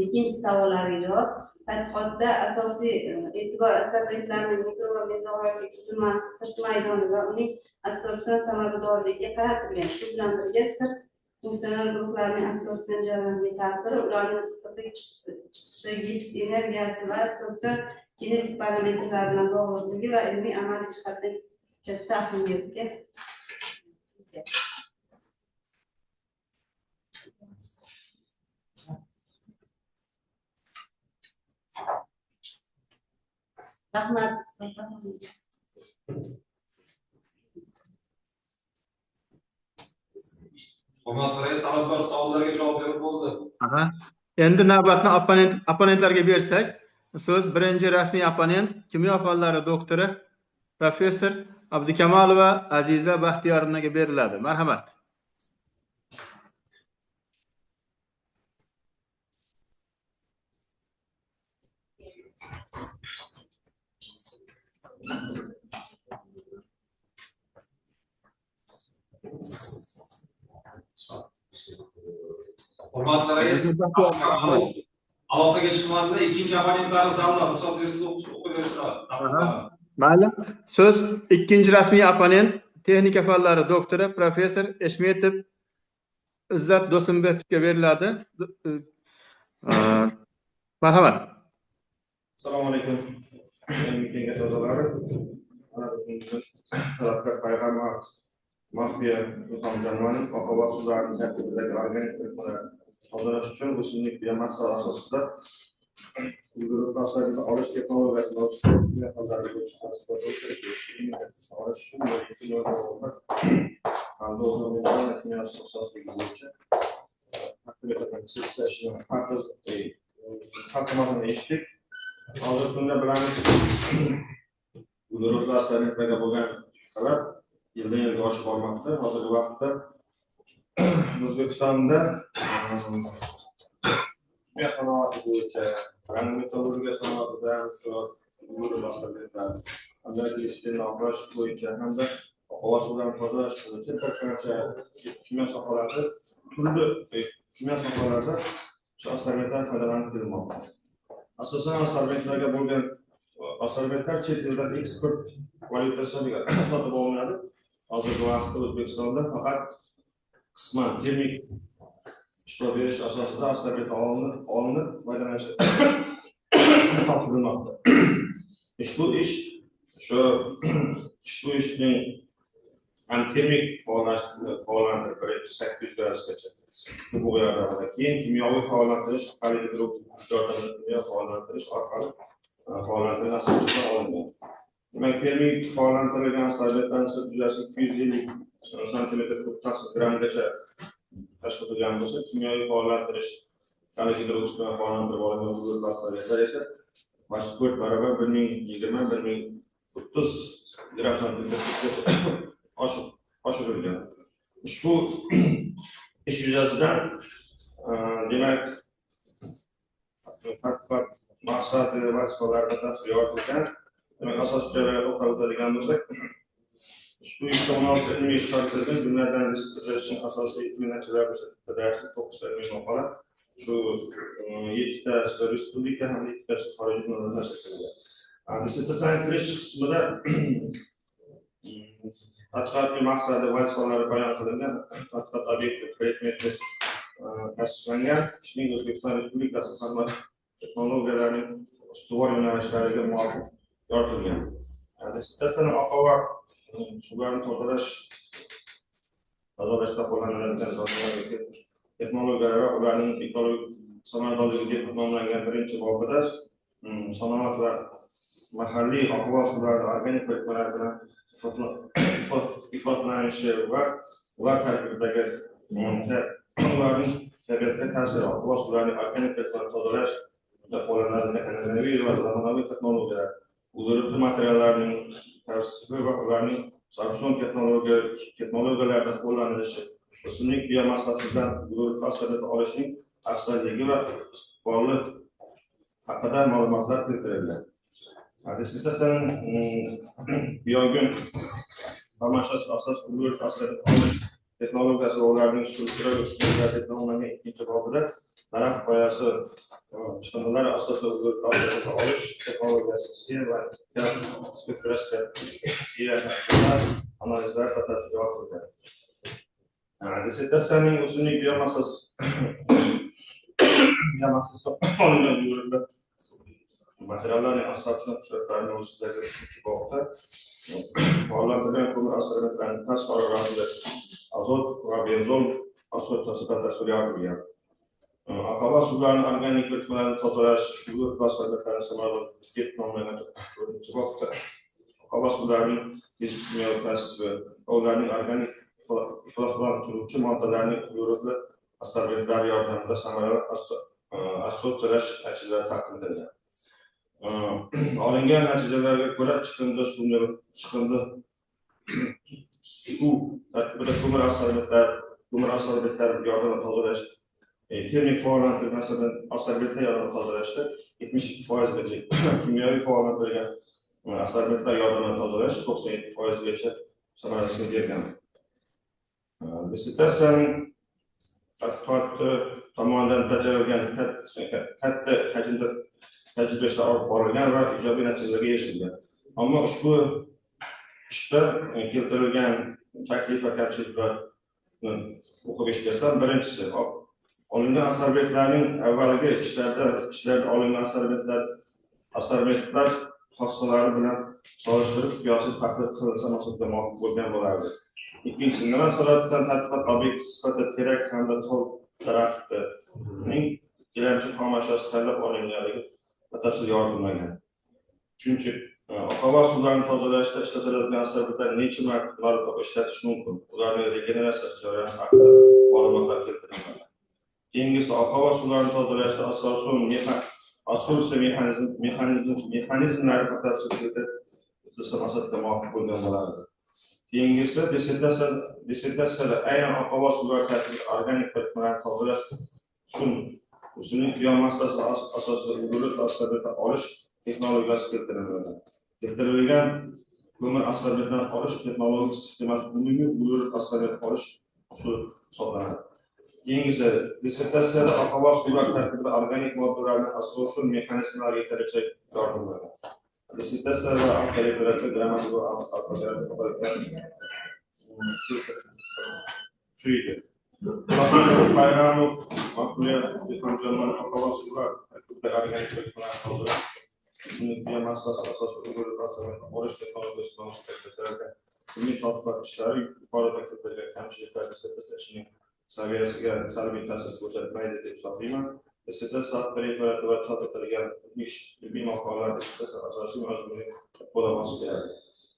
[SPEAKER 1] Ikkinchi savollarga javob, tadqiqotda asosiy e'tibor absorbentlarning mikro va mezoqovatli tuzilmasi, sirt maydoni va uning absorpsion samaradorligiga qaratilgan. Shu bilan birga sirt funksional guruhlarning absorpsion jarayoniga ta'siri, ularning issiqlik chiqishi, gips energiyasi va absorpsion kinetik parametrlar bilan bog'liqligi va ilmiy amaliy jihatdan katta ahamiyatga ega. Rahmat.
[SPEAKER 3] Hurmatli rais, talabgor savollarga javob berib bo'ldi.
[SPEAKER 4] Endi navbatni opponentlarga bersak, so'z birinchi rasmiy opponent kimyo fanlari doktori professor Abdukamolova Aziza Baxtiyorovnaga beriladi. Marhamat.
[SPEAKER 3] Hurmatli rais, aloqaga chiqmadi. Ikkinchi abonentlar zalda ruxsat bersangiz o'qib bersa.
[SPEAKER 4] Mayli. So'z ikkinchi rasmiy opponent texnika fanlari doktori professor Eshmetov Izzat Do'stimbekovga beriladi. Marhamat.
[SPEAKER 11] Assalomu alaykum. Kengash a'zolari. Payg'ambar Mahbiya Muhammadjonovaning oqova suvlarining tarkibidagi organik birikmalar tozalash uchun o'simlik biomassa asosida uglerodlarni olish texnologiyasini hozirgi kunda bilamiz, uglerodlar sanitariyaga bo'lgan talab yildan yilga oshib bormoqda. Hozirgi vaqtda O'zbekistonda kimyo sanoati bo'yicha, metallurgiya sanoatida shu yo'l masalalari, hamda ishni oqlash bo'yicha, hamda havo suvlarini tozalash bo'yicha bir qancha kimyo sohalarida turli kimyo sohalarida shu asarbetlar foydalanib kelinmoqda. Asosan asarbetlarga bo'lgan asarbetlar chet eldan eksport valyutasi sifatida sotib olinadi. Hozirgi vaqtda O'zbekistonda faqat qisman termik ishlov berish asosida asarbet olinib foydalanish topshirilmoqda. Ushbu ishning ham termik faollantirish birinchi 800 gradusgacha bu yordamida, keyin kimyoviy faollantirish, kimyo faollantirish orqali faollantirish olingan. Demak, termik faollantirilgan asarbetdan yuzasi 250 cm3 grammgacha tashkil qilgan bo'lsa, kimyoviy faollantirish, hidroksida faollantirib olingan asarbetlar esa 4 barobar 1020-1030 gram santimetrgacha oshirilgan. Ushbu ish yuzasidan demak maqsadi va vazifalarni tasvir yoritilgan. Demak, asosiy joylarga to'xtalib o'tadigan bo'lsak, ushbu 16 ilmiy ish chorlatilgan, jumladan dissertatsiyaning asosiy ilmiy natijalari bo'yicha 9 ta ilmiy maqola, shu 7 tasi respublika hamda 2 tasi xorijiy tillarda nashr etilgan. Dissertatsiyaning kirish qismida tadqiqotning maqsadi, vazifalari bayon qilingan, tadqiqot obyekti predmetni tasdiqlangan, ishning O'zbekiston Respublikasi xizmat texnologiyalarining ustuvor yo'nalishlariga muvofiq yoritilgan. Dissertatsiyaning oqova suvlarni tozalashda qo'llaniladigan texnologiyalar va ularning ekologik samaradorligi deb nomlangan birinchi bobida sanoat va mahalliy oqova suvlarni organik birikmalar bilan ifodlanishi va ular tarkibidagi ularning tabiatga ta'siri, oqova suvlarning organik birikmalarni tozalash qo'llaniladigan an'anaviy va zamonaviy texnologiyalar, ug'urli materiallarning tavsifi va ularning sarson texnologiyalarida qo'llanilishi, o'simlik biomassasidan ug'urli asarbet olishning afzalligi va istiqbolli haqida ma'lumotlar keltirilgan. Dissertatsiyaning biogen xomashyosi asos ug'urli asarbet olish texnologiyasi va ularning struktural usullari deb nomlangan ikkinchi bobida daraxt poyasi chiqindilari asosida ug'urli asarbet olish texnologiyasi va spektroskopiya analizlari batafsil yoritilgan. Dissertatsiyaning o'simlik biomassasi olingan ug'urli materiallarning asosiy xususiyatlari ustidagi ikkinchi bobda faollantirilgan ko'mir asarbetlarning past haroratli azot va benzol assotsiatsiyasida tasvirga olingan. Oqova suvlarni organik birikmalarni tozalash, ug'urli asarbetlarni samaradorligi deb nomlangan to'rtinchi bobda oqova suvlarning kimyoviy tarkibi, ularning organik ifloslantiruvchi moddalarning ug'urli asarbetlar yordamida samarali assotsialash natijalari taqdim etilgan. Olingan natijalarga ko'ra chiqindi suv tarkibida ko'mir asarbetlar yordamida tozalash, termik faollantirilgan asarbetlar yordamida tozalashda 72%gacha, kimyoviy faollantirilgan asarbetlar yordamida tozalash 97%gacha samarasini bergan. Dissertatsiyaning tadqiqot tomonidan bajarilgan katta hajmda tajriba ishlari olib borilgan va ijobiy natijalarga erishilgan. Ammo ushbu ishda keltirilgan taklif va kamchiliklarni o'qib eshitgan. Birinchisi, olingan asarbetlarning avvalgi ishlarda olingan asarbetlar xossalari bilan solishtirib qiyosiy tahlil qilinsa maqsadga muvofiq bo'lgan bo'lardi. Ikkinchisi, nima sababdan tadqiqot obyekti sifatida terak hamda tol daraxtining gilamchi xomashyosi tanlab olinganligi batafsil yoritilmagan. Uchinchi, oqova suvlarni tozalashda ishlatiladigan asarbetlar necha marotaba ishlatish mumkin? Ularning regeneratsiya jarayoni haqida ma'lumotlar keltirilmagan. Keyingisi, oqova suvlarni tozalashda asosiy mexanizmlari batafsil maqsadga muvofiq bo'lgan bo'lardi. Keyingisi, dissertatsiyada aynan oqova suvlar tarkibida organik birikmalarni tozalash uchun O'simlik biomassasi asosida uglerod asqorbati olish texnologiyasi keltiriladi. Keltirilgan ko'mir asqorbatidan olish texnologik sistemasi umumiy uglerod asqorbati olish usuli hisoblanadi. Keyingisi dissertatsiyada havo suvlar tarkibida organik moddalarning asosiy mexanizmlariga yetarlicha yordam beradi. Dissertatsiyada avtoritetda grammatik va shu edi. Bayramov ma'muriyat hamkorlar havo suvlar tarkibida organik moddalarning o'simlik biomassasi asosida uglerod asqorbati olish texnologiyasidan ishlab ilmiy tadqiqot ishlari yuqorida keltirilgan kamchiliklar dissertatsiya ishining saviyasiga salbiy ta'sir ko'rsatmaydi deb hisoblayman. Dissertatsiya referati va chop etilgan ilmiy maqolalar dissertatsiya asosiy mazmuniy bo'la boshladi.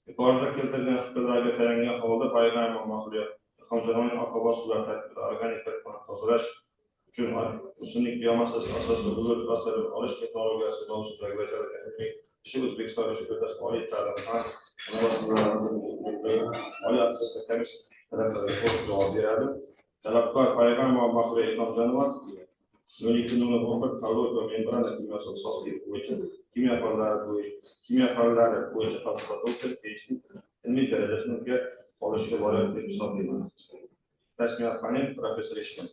[SPEAKER 11] Yuqorida keltirilgan fikrlarga tayangan holda Bayramov ma'muriyat hamkorlarning havo suvlar tarkibida organik moddalarni tozalash uchun o'simlik biomassasi asosida uglerod asqorbati olish texnologiyasi mavzusidagi bajarilgan ishi O'zbekiston Respublikasi Oliy ta'lim fan oliy asosiy komissiya talablariga javob beradi. Talabgor Payg'ambar Mahmud Ikromjonova 12.11 kaloriy va membrana kimyosi ixtisosligi bo'yicha kimyo fanlari bo'yicha tadqiqot o'tkazib tegishli ilmiy darajasiga olishga loyiq deb hisoblayman. Rasmiyat G'aniyev professor ishlim.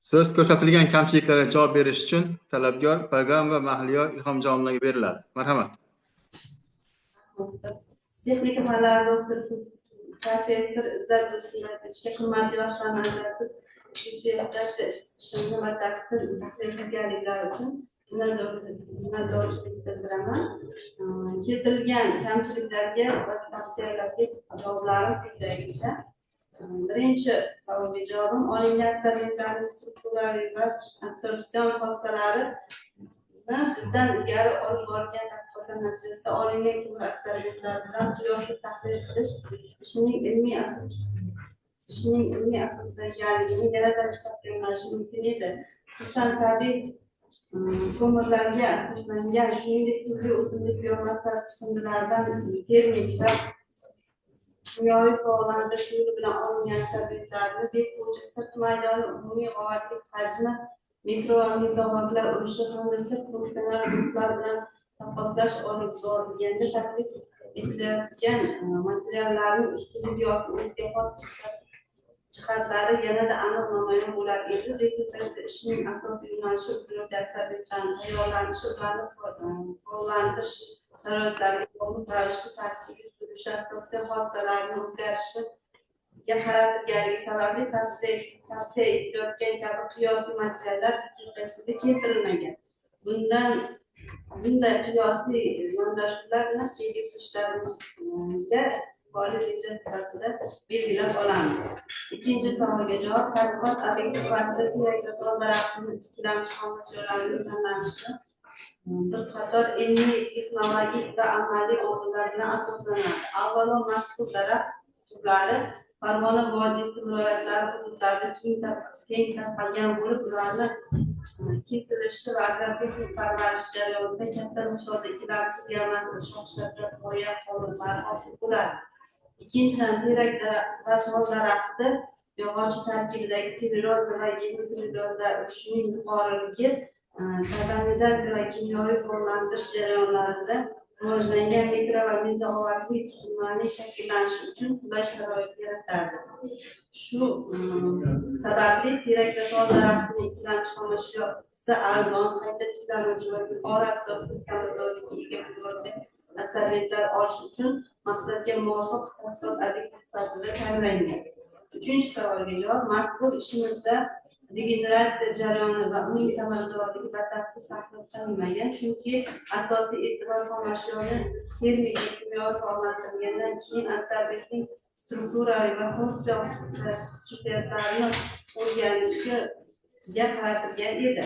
[SPEAKER 4] So'z ko'rsatilgan kamchiliklarga javob berish uchun talabgor Payg'ambar Mahliyo Ilhomjonovnaga beriladi. Marhamat.
[SPEAKER 1] Texnika fanlari doktori professor Izzat Do'stmurodovga hurmatli yoshlarimizni dissertatsiya ishini batafsil tahlil qilganliklari uchun minnatdorchilik bildiraman. Keltirilgan kamchiliklarga va tavsiyalarga javoblarim quyidagicha. Birinchi savolga javobim olingan aksariyatlarning strukturaviy va absorpsion xossalari bizdan ilgari olib borilgan tadqiqotlar natijasida olingan ko'mir aksariyatlar bilan qiyosli tahlil qilish ishining ilmiy asoslanganligini yanada mustahkamlashi mumkin edi. Xususan tabiiy ko'mirlarga asoslangan, shuningdek turli o'simlik biomassasi chiqindilaridan termik va kimyoviy faollantirish yo'li bilan olingan aksariyatlarni beruvchi sirt maydoni, umumiy g'ovatlik hajmi, mikro va mezovatlar urishi hamda sirt funksional guruhlar bilan taqqoslash olib borilganda taklif etilayotgan materiallarning ustunligi yoki o'ziga xos jihatlari yanada aniq namoyon bo'lar edi. Dissertatsiya ishining asosiy yo'nalishi uglerod aksariyatlarni tayyorlanishi, ularni faollantirish sharoitlariga bog'liq ravishda tarkibiy absorpsiya xossalarining o'zgarishiga qaratilganligi sababli tavsiya etilayotgan kabi qiyosiy materiallar dissertatsiyada keltirilmagan. Bunday qiyosiy yondashuvlar bilan kelgusi ishlarimizga istiqbolli reja sifatida belgilab olamiz. Ikkinchi savolga javob: tadqiqot obyekti sifatida terakzor daraxtining tiklanish xomashyolarning tanlanishi bir qator ilmiy, texnologik va amaliy omillar bilan asoslanadi. Avvalo, mazkur daraxt turlari Farg'ona vodiysi viloyatlari hududlarida keng tarqalgan bo'lib, ularni kesilishi va agrotexnik parvarish jarayonida katta miqdorda ikkilamchi biomassa shox-shabrak g'oya qoldiqlari hosil bo'ladi. Ikkinchidan, terak va tol daraxti yog'ochi tarkibidagi sellyuloza va gemsellyuloza urushining yuqoriligi karbonizatsiya va kimyoviy faollantirish jarayonlarida rivojlangan mikro va mezovatli tuzilmaning shakllanishi uchun qulay sharoit yaratadi. Shu sababli terak va tol daraxtining ikkilamchi xomashyosi arzon, qayta tiklanuvchi va yuqori absorpsiya samaradorligiga ega bo'lgan aksariyatlar olish uchun maqsadga muvofiq tadqiqot obyekti sifatida tanlangan. Uchinchi savolga javob: mazkur ishimizda regeneratsiya jarayoni va uning samaradorligi batafsil tahlil qilinmagan, chunki asosiy e'tibor xomashyoni termik va kimyoviy faollantirilgandan keyin aksariyatning strukturaviy va funksiya xususiyatlarini o'rganishiga qaratilgan edi.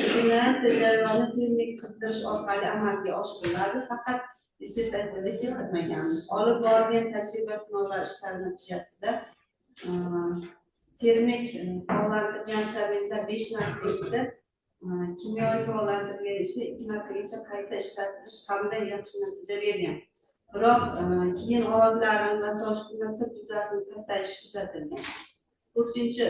[SPEAKER 1] Regeneratsiya jarayoni termik qizdirish orqali amalga oshiriladi, faqat dissertatsiyada keltirilmaganmiz. Olib borilgan tajriba sinovlar ishlari natijasida termik faollantirilgan aksariyatlar 5 martagacha, kimyoviy faollantirilgan esa 2 martagacha qayta ishlatilish hamda yaxshi natija bergan. Biroq keyin g'ovatlarning va sochilma sirt yuzasining pasayishi kuzatilgan. To'rtinchi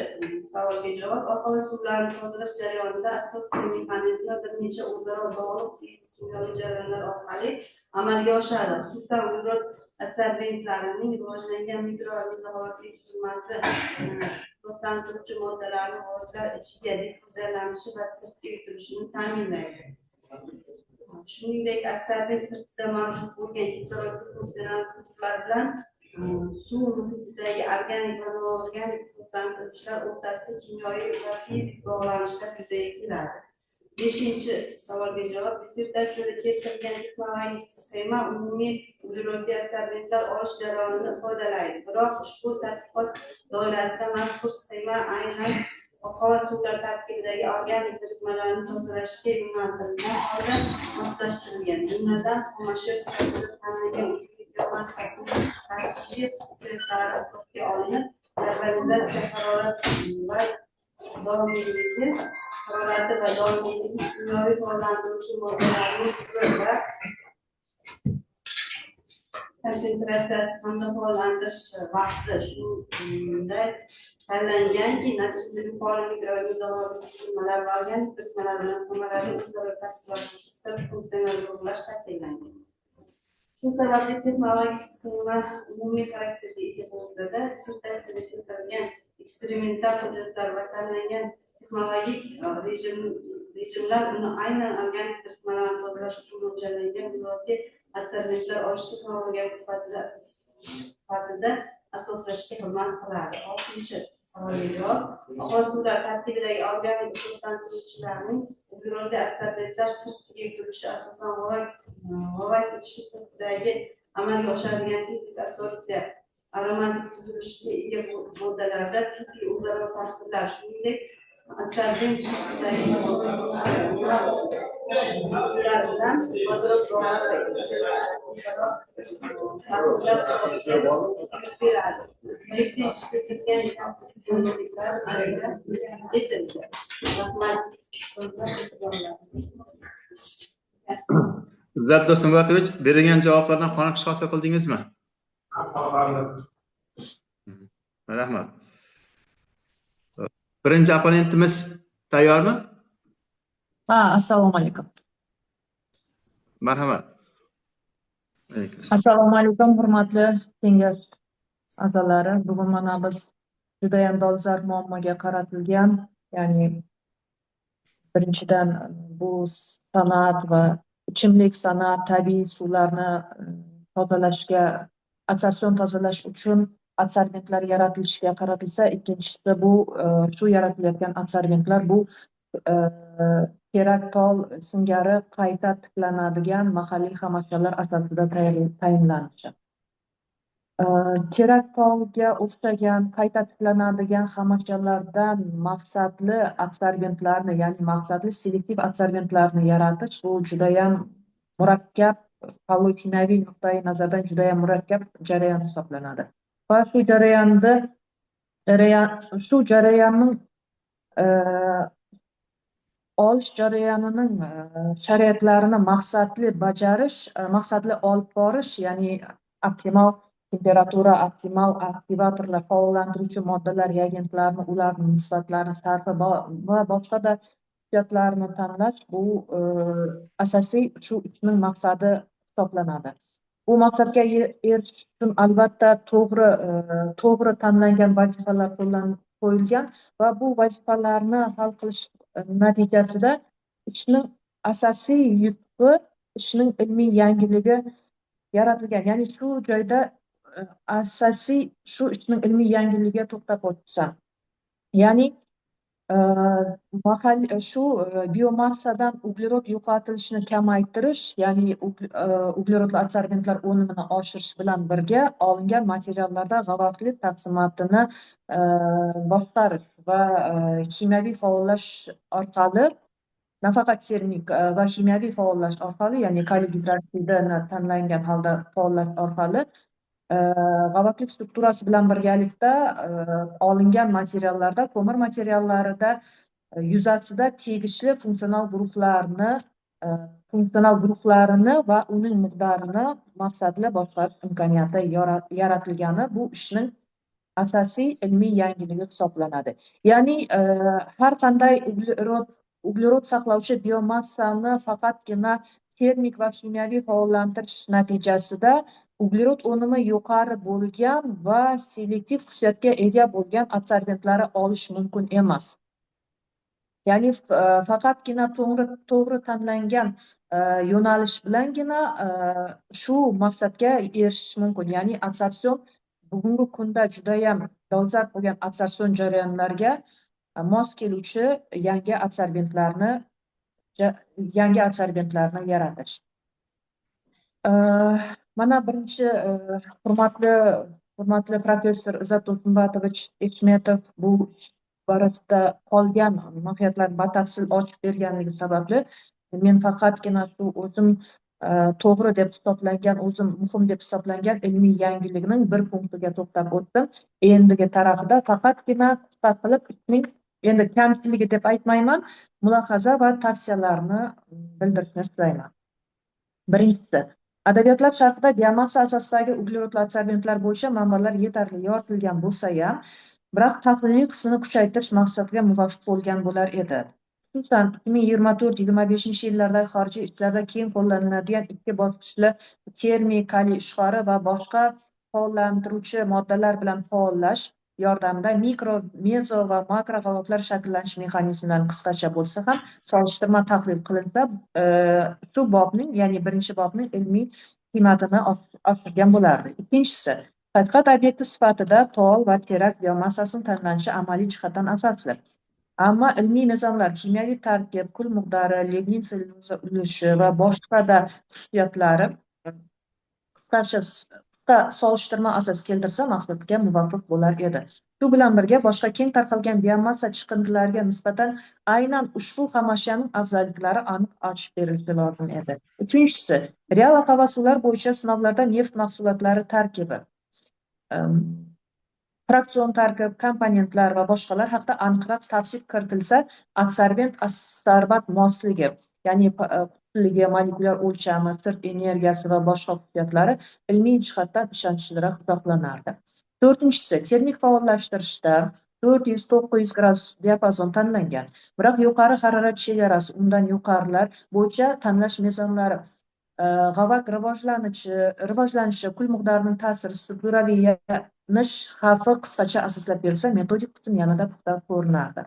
[SPEAKER 1] savolga javob. Oqova suvlarni tozalash jarayonida asosiy mexanizmi bir necha o'zaro bog'liq fizik-kimyoviy jarayonlar orqali amalga oshadi. Xususan, uglerod absorbentlarining rivojlangan mikroorganizmlarning tuzilmasi ifloslantiruvchi moddalarni hozir ichiga diffuziyalanishi va sirtga yutilishini ta'minlaydi. Shuningdek, absorbent sirtida mavjud bo'lgan kislorodli funksional hududlar bilan suv muhitidagi organik va noorganik ifloslantiruvchilar o'rtasida kimyoviy va fizik bog'lanishlar yuzaga keladi. Beshinchi savolga javob. Dissertatsiyada keltirilgan texnologik sxema umumiy uglerodli absorbentlar olish jarayonini ifodalaydi. Biroq ushbu tadqiqot doirasida mazkur sxema aynan oqova suvlar tarkibidagi organik birikmalarni tozalashga yo'naltirilgan holda moslashtirilgan. Jumladan, xomashyo sifatida tanlangan tarkibiy xususiyatlari hisobga olinib, galvanizatsiya harorati va doimiyligi kimyoviy faollantiruvchi moddalarning turi va konsentratsiyasi hamda faollantirish vaqti shunday tanlanganki, natijada yuqori mikroorganizmlar va organik birikmalar bilan samarali o'zaro ta'sirlovchi sirт funksional guruhlar shakllangan. Shu sababli texnologik sxema umumiy xarakterga ega bo'lsa-da, dissertatsiyada keltirilgan eksperimental hujjatlar va tanlangan texnologik rejimlar uni aynan organik birikmalarni tozalash uchun mo'ljallangan uglerodli absorbentlar olish texnologiyasi sifatida asoslashga xizmat qiladi. Oltinchi savolga javob. Oqova suvlar tarkibidagi organik ifloslantiruvchilarning uglerodli absorbentlar sirtiga yutilishi asosan g'ovak ichki sirtidagi amalga oshadigan fizik absorpsiya aromatik tuzilishga ega moddalarda turli o'zaro ta'sirlar, shuningdek absorbent sirtidagi moddalar bilan vodorod g'o'lari
[SPEAKER 4] Izzat Do'smurodovich, berilgan javoblardan qoniqish hosil qildingizmi? Rahmat. Birinchi opponentimiz tayyormi?
[SPEAKER 12] Assalomu alaykum.
[SPEAKER 4] Marhamat.
[SPEAKER 12] Assalomu alaykum, hurmatli kengash a'zolari. Bugun mana biz juda ham dolzarb muammoga qaratilgan, ya'ni birinchidan bu sanoat va ichimlik sanoat tabiiy suvlarni tozalashga, atsorpsion tozalash uchun absorbentlar yaratilishiga qaratilsa, ikkinchisi bu shu yaratilayotgan absorbentlar bu kerak-pol singari qayta tiklanadigan mahalliy xomashyolar asosida tayinlanishi. Kerak-polga o'xshagan qayta tiklanadigan xomashyolardan maqsadli absorbentlarni, ya'ni maqsadli selektiv absorbentlarni yaratish bu judayam murakkab, polokimyoviy nuqtai nazardan judayam murakkab jarayon hisoblanadi. Va shu jarayonning olish jarayonining shariatlarini maqsadli bajarish, maqsadli olib borish, ya'ni optimal temperatura, optimal aktivatorlar, faollantiruvchi moddalar, reagentlarni, ularning nisbatlarini, sarfi va boshqa xususiyatlarni tanlash bu asosiy shu ishning maqsadi hisoblanadi. Bu maqsadga erishish uchun albatta to'g'ri tanlangan vazifalar qo'yilgan va bu vazifalarni hal qilish natijasida ishning asosiy yutuqi, ishning ilmiy yangiligi yaratilgan. Ya'ni shu joyda asosiy shu ishning ilmiy yangiligiga to'xtab o'tsam, ya'ni shu biomassadan uglerod yo'qotilishini kamaytirish, ya'ni uglerodli absorbentlar o'nimini oshirish bilan birga olingan materiallarda g'avaqli taqsimotini boshqarish va kimyoviy faollash orqali, nafaqat termik va kimyoviy faollash orqali, ya'ni kaliy gidroksidini tanlangan holda faollash orqali g'avaqlik strukturasi bilan birgalikda olingan materiallarda, ko'mir materiallarida yuzasida tegishli funksional guruhlarini va uning miqdorini maqsadli boshqarish imkoniyati yaratilgani bu ishning asosiy ilmiy yangiligi hisoblanadi. Ya'ni har qanday uglerod saqlovchi biomassani faqatgina termik va kimyoviy faollantirish natijasida uglerod unumi yuqori bo'lgan va selektiv xususiyatga ega bo'lgan adsorbentlari olish mumkin emas. Ya'ni faqatgina to'g'ri tanlangan yo'nalish bilangina shu maqsadga erishish mumkin. Ya'ni adsorpsion bugungi kunda judayam dolzarb bo'lgan adsorpsion jarayonlarga mos keluvchi yangi adsorbentlarni yaratish. Mana birinchi hurmatli professor Izzat Do'stumbatovich Eshmetov bu borasida qolgan mohiyatlarni batafsil ochib berganligi sababli men faqatgina shu o'zim to'g'ri deb hisoblangan, o'zim muhim deb hisoblangan ilmiy yangilikning bir punktiga to'xtab o'tdim. Endigi tarafida faqatgina qisqa qilib ismning endi kamchiligi deb aytmayman, mulohaza va tavsiyalarni bildirishni istayman. Birinchisi, adabiyotlar sharhida biomassa asosidagi uglerodli adsorbentlar bo'yicha manbalar yetarli yoritilgan bo'lsa ham, biroq tahliliy qismini kuchaytirish maqsadiga muvofiq bo'lgan bo'lar edi. Xususan 2024-25 yillardagi xorijiy ishlarda keng qo'llaniladigan ikki bosqichli termik, kaliy ishqori va boshqa faollantiruvchi moddalar bilan faollash yordamida mikro, mezo va makro g'avotlar shakllanish mexanizmlarini qisqacha bo'lsa ham solishtirma tahlil qilinsa, shu bobning, ya'ni birinchi bobning ilmiy qiymatini oshirgan bo'lardi. Ikkinchisi, tadqiqot obyekti sifatida tol va terak biomassasini tanlanishi amaliy jihatdan asosli. Ammo ilmiy mezonlar, kimyoviy tarkib, kul miqdori, lignin sellyuloza ulushi va boshqa xususiyatlari qisqa solishtirma asos keltirsa maqsadga muvofiq bo'lar edi. Shu bilan birga boshqa keng tarqalgan biomassa chiqindilariga nisbatan aynan ushbu xomashyoning afzalliklari aniq ochib berilishi lozim edi. Uchinchisi, real havo suvlar bo'yicha sinovlarda neft mahsulotlari tarkibi, fraksion tarkib, komponentlar va boshqalar haqida aniqroq tavsif kiritilsa, adsorbent assorbat mosligi, ya'ni qutligi, molekulyar o'lchami, sirt energiyasi va boshqa xususiyatlari ilmiy jihatdan ishonchliroq hisoblanardi. To'rtinchisi, termik faollashtirishda 400-900 gradus diapazon tanlangan. Biroq yuqori harorat chegarasi, undan yuqorilar bo'yicha tanlash mezonlari, g'avak rivojlanishi, kul miqdorining ta'siri, strukturaviy yanish xavfi qisqacha asoslab berilsa, metodik qism yanada puxta ko'rinardi.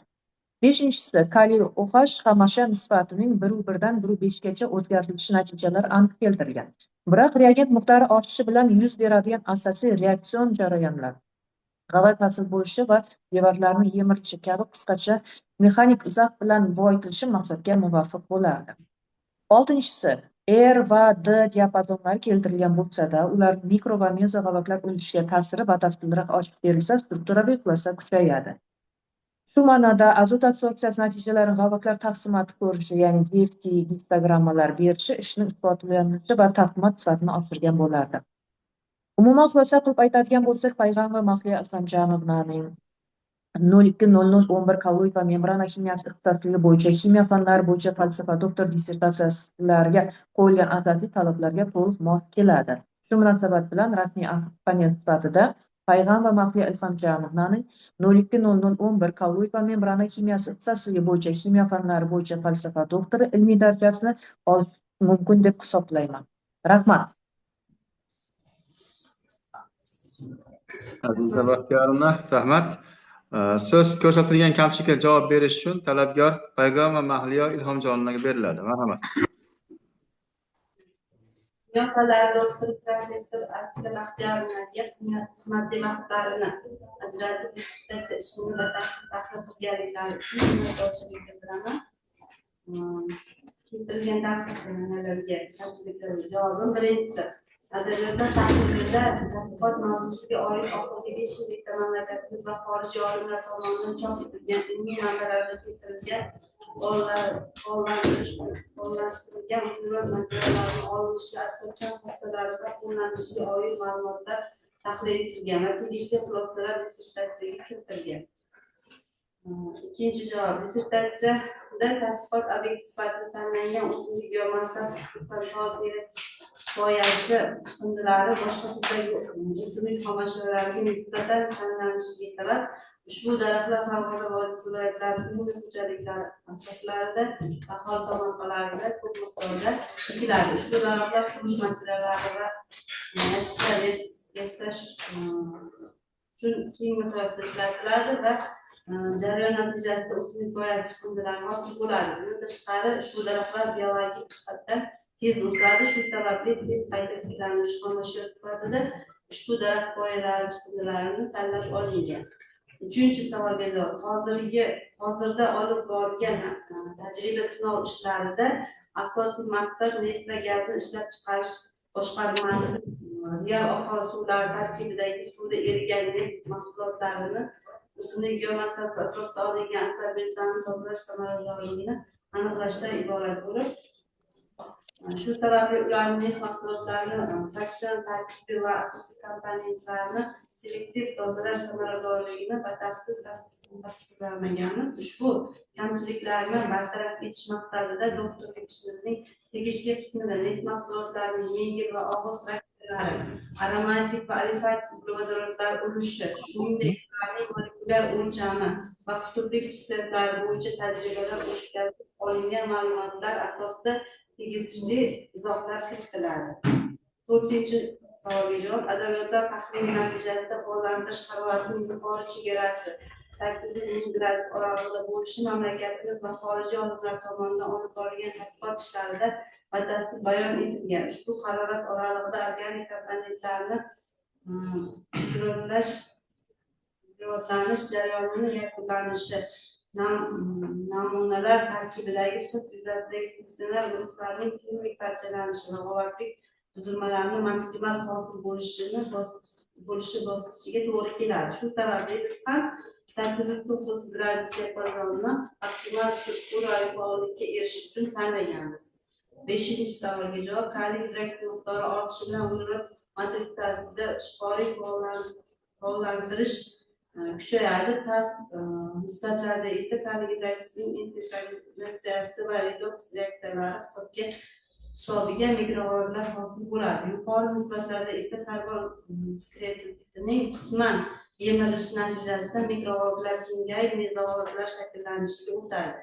[SPEAKER 12] Beshinchisi, kaliy OH xomashyo nisbatining 1/1dan 1/5gacha o'zgartirishi natijalari aniq keltirilgan. Biroq reagent miqdori oshishi bilan yuz beradigan asosiy reaksion jarayonlar, g'avak hosil bo'lishi va devorlarni yemirishi kabi qisqacha mexanik izoh bilan boyitilishi maqsadga muvofiq bo'lardi. Oltinchisi, R va D diapazonlari keltirilgan bo'lsa-da, ular mikro va mezo g'avaklar o'lishiga ta'siri batafsilroq ochib berilsa, strukturaviy xulosa kuchayadi. Shu ma'noda azot adsorpsiyasi natijalarini g'avaklar taqsimoti ko'rishi, ya'ni DFT histogrammalar berishi ishni isbotlanishi va taqdimot sifatini oshirgan bo'lardi. Umuman xulosa qilib aytadigan bo'lsak, Payg'am va Mahliyo Ilhomjonovnaning 020011 kolloid va membrana kimyasi ixtisosligi bo'yicha ximiya fanlari bo'yicha falsafa doktor dissertatsiyalariga qo'yilgan asosiy talablarga to'liq mos keladi. Shu munosabat bilan rasmiy opponent sifatida Payg'am va Mahliyo Ilhomjonovnaning 020011 kolloid va membrana kimyasi ixtisosligi bo'yicha ximiya fanlari bo'yicha falsafa doktori ilmiy darajasini olish mumkin deb hisoblayman. Rahmat.
[SPEAKER 4] Aziza Baxtiyorovna, rahmat. So'z ko'rsatilgan kamchilikka javob berish uchun talabgor Payg'am va Mahliyo Ilhomjonovnaga beriladi. Marhamat.
[SPEAKER 1] Yoshlar doktor professor Aziza Baxtiyorovnaga hurmatli vaqtlarini ajratib ishini batafsil saqlab turganliklari uchun minnatdorchilik bildiraman. Keltirilgan tavsiyalarga javobim birinchisi. Adabiyotlar tahlilida tadqiqot mavzusiga oid oxirgi 5 yillikda mamlakatimiz va xorijiy olimlar tomonidan chop etilgan ilmiy manbalarda keltirilgan qo'llashtirilgan uglerod materiallarini olinishi, adsorpsion xossalari va qo'llanishiga oid ma'lumotlar tahlil etilgan va tegishli xulosalar dissertatsiyaga kiritilgan. Ikkinchi javob, dissertatsiyada tadqiqot obyekti sifatida tanlangan o'simlik biomassasi g'oyasi chiqindilari boshqa turdagi o'simlik xomashyorlariga nisbatan tanlanishiga sabab ushbu daraxtlar Farg'ona vodiysi viloyatlari umumiy xo'jaliklari atroflarida va aholi tomorqalarida ko'p miqdorda ekiladi. Ushbu daraxtlar qurilish materiallari va yashiklar yasash uchun keng miqyosda ishlatiladi va jarayon natijasida o'simlik g'oyasi chiqindilari hosil bo'ladi. Bundan tashqari ushbu daraxtlar biologik jihatdan tez o'sadi. Shu sababli tez qayta tiklanish xomashyo sifatida ushbu daraxt g'oyalari chiqindilarini tanlab olingan. Uchinchi savolga javob. Hozirda olib borilgan tajriba sinov ishlarida asosiy maqsad neft va gazni ishlab chiqarish boshqarmasi real oqova suvlar tarkibidagi suvda erigan neft mahsulotlarini o'simlik biomassasi asosida olingan absorbentlarni tozalash samaradorligini aniqlashdan iborat bo'lib, shu sababli ularning neft mahsulotlarini fraksion tarkibi va asosiy komponentlarini selektiv tozalash samaradorligini batafsil tasvirlamaganmiz. Ushbu kamchiliklarni bartaraf etish maqsadida doktorlik ishimizning tegishli qismida neft mahsulotlarining yengil va og'ir fraksiyalari, aromatik va alifatik uglevodorodlar ulushi, shuningdek ularning molekulyar o'lchami va qutblik xususiyatlari bo'yicha tajribalar o'tkazib olingan ma'lumotlar asosida tegishli izohlar kiritiladi. 4-savolga javob. Adabiyotlar tahlili natijasida hollantirish haroratining yuqori chegarasi 800 gradus oralig'ida bo'lishi mamlakatimiz va xorijiy olimlar tomonidan olib borilgan tadqiqot ishlarida batafsil bayon etilgan. Ushbu harorat oralig'ida organik komponentlarni pilotlanish jarayonining yakunlanishi, namunalar tarkibidagi sut yuzasidagi funksional guruhlarning termik parchalanishi va g'ovaklik tuzilmalarining maksimal hosil bo'lishi bosqichiga to'g'ri keladi. Shu sababli biz ham 809 gradus diapazonini optimal strukturaviy faollikka erishish uchun tanlaganmiz. 5-savolga javob. Kaliy gidroksiz miqdori ortishi bilan uglev matrisasida ishqoriy faollantirish kuchayadi. Past nisbatlarda esa kaliy gidroksidining integratsiyasi va redoks reaksiyalari hisobiga mikroorganizmlar hosil bo'ladi. Yuqori nisbatlarda esa karbon sklerotitining qisman yemirish natijasida mikroorganizmlar kengayib, mezorganizmlar shakllanishiga o'tadi.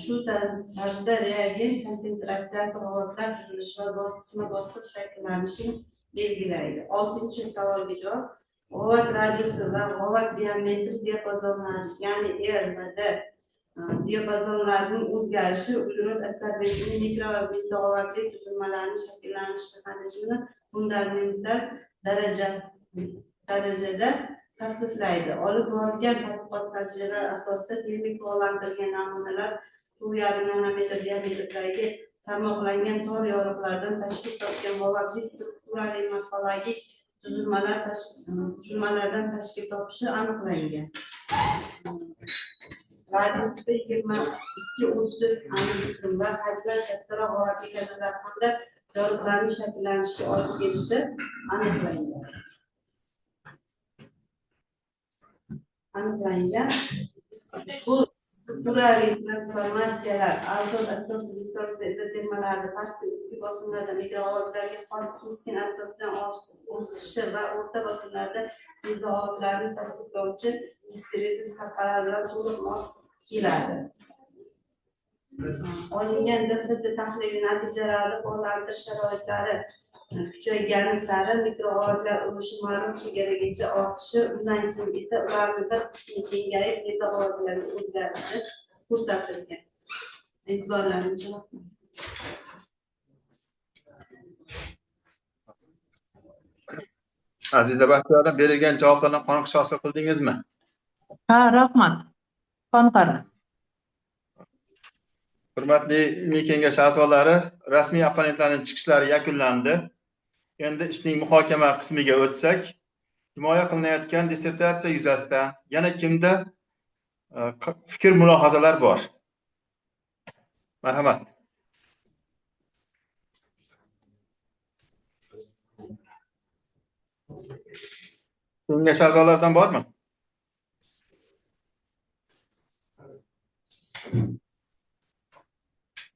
[SPEAKER 1] Shu tarzda reagen konsentratsiyasi g'ovaklar tuzilishi va bosqichma-bosqich shakllanishini belgilaydi. 6-savolga javob. G'ovak radiusi va g'ovak diametri diapazonlari, ya'ni R va D diapazonlarining o'zgarishi uglerod absorbentining mikro va bezog'ovakli tuzilmalarining shakllanish mexanizmini fundamental darajada tavsiflaydi. Olib borilgan tadqiqot natijalari asosida termik faollantirilgan namunalar 2,5 nanometr diametrdagi tarmoqlangan tor yoriqlardan tashkil topgan g'ovakli strukturali morfologik tuzilmalardan tashkil topishi aniqlangan. Radiusi 22-30 nanometr va hajmi kattaroq g'ovakli kadrlar hamda yoriqlarning shakllanishiga olib kelishi aniqlangan. Ushbu strukturaviy transformatsiyalar azot absorpsiya izotermalarida pastki ichki bosimlarda mikroorganizmlarga xos keskin absorpsiya o'sishi va o'rta bosimlarda mezog'ovaklarni tavsiflovchi gisterezis halqalari bilan to'liq mos keladi. Olingan DFT tahlili natijalarida faollantirish sharoitlari kuchaygani sari mikroorganizmlar ulushi ma'lum chegaragacha ortishi, undan keyin esa ularning bir qismi kengayib, mezog'ovaklarga o'zgarishi ko'rsatilgan. E'tiborlaringiz uchun rahmat.
[SPEAKER 4] Aziza Baxtiyorlar, berilgan javoblardan qoniqish hosil qildingizmi?
[SPEAKER 12] Ha, rahmat. Qoniqarli.
[SPEAKER 4] Hurmatli ilmiy kengash a'zolari, rasmiy opponentlarning chiqishlari yakunlandi. Endi ishning muhokama qismiga o'tsak, himoya qilinayotgan dissertatsiya yuzasidan yana kimda fikr mulohazalar bor? Marhamat. Kengash a'zolaridan bormi?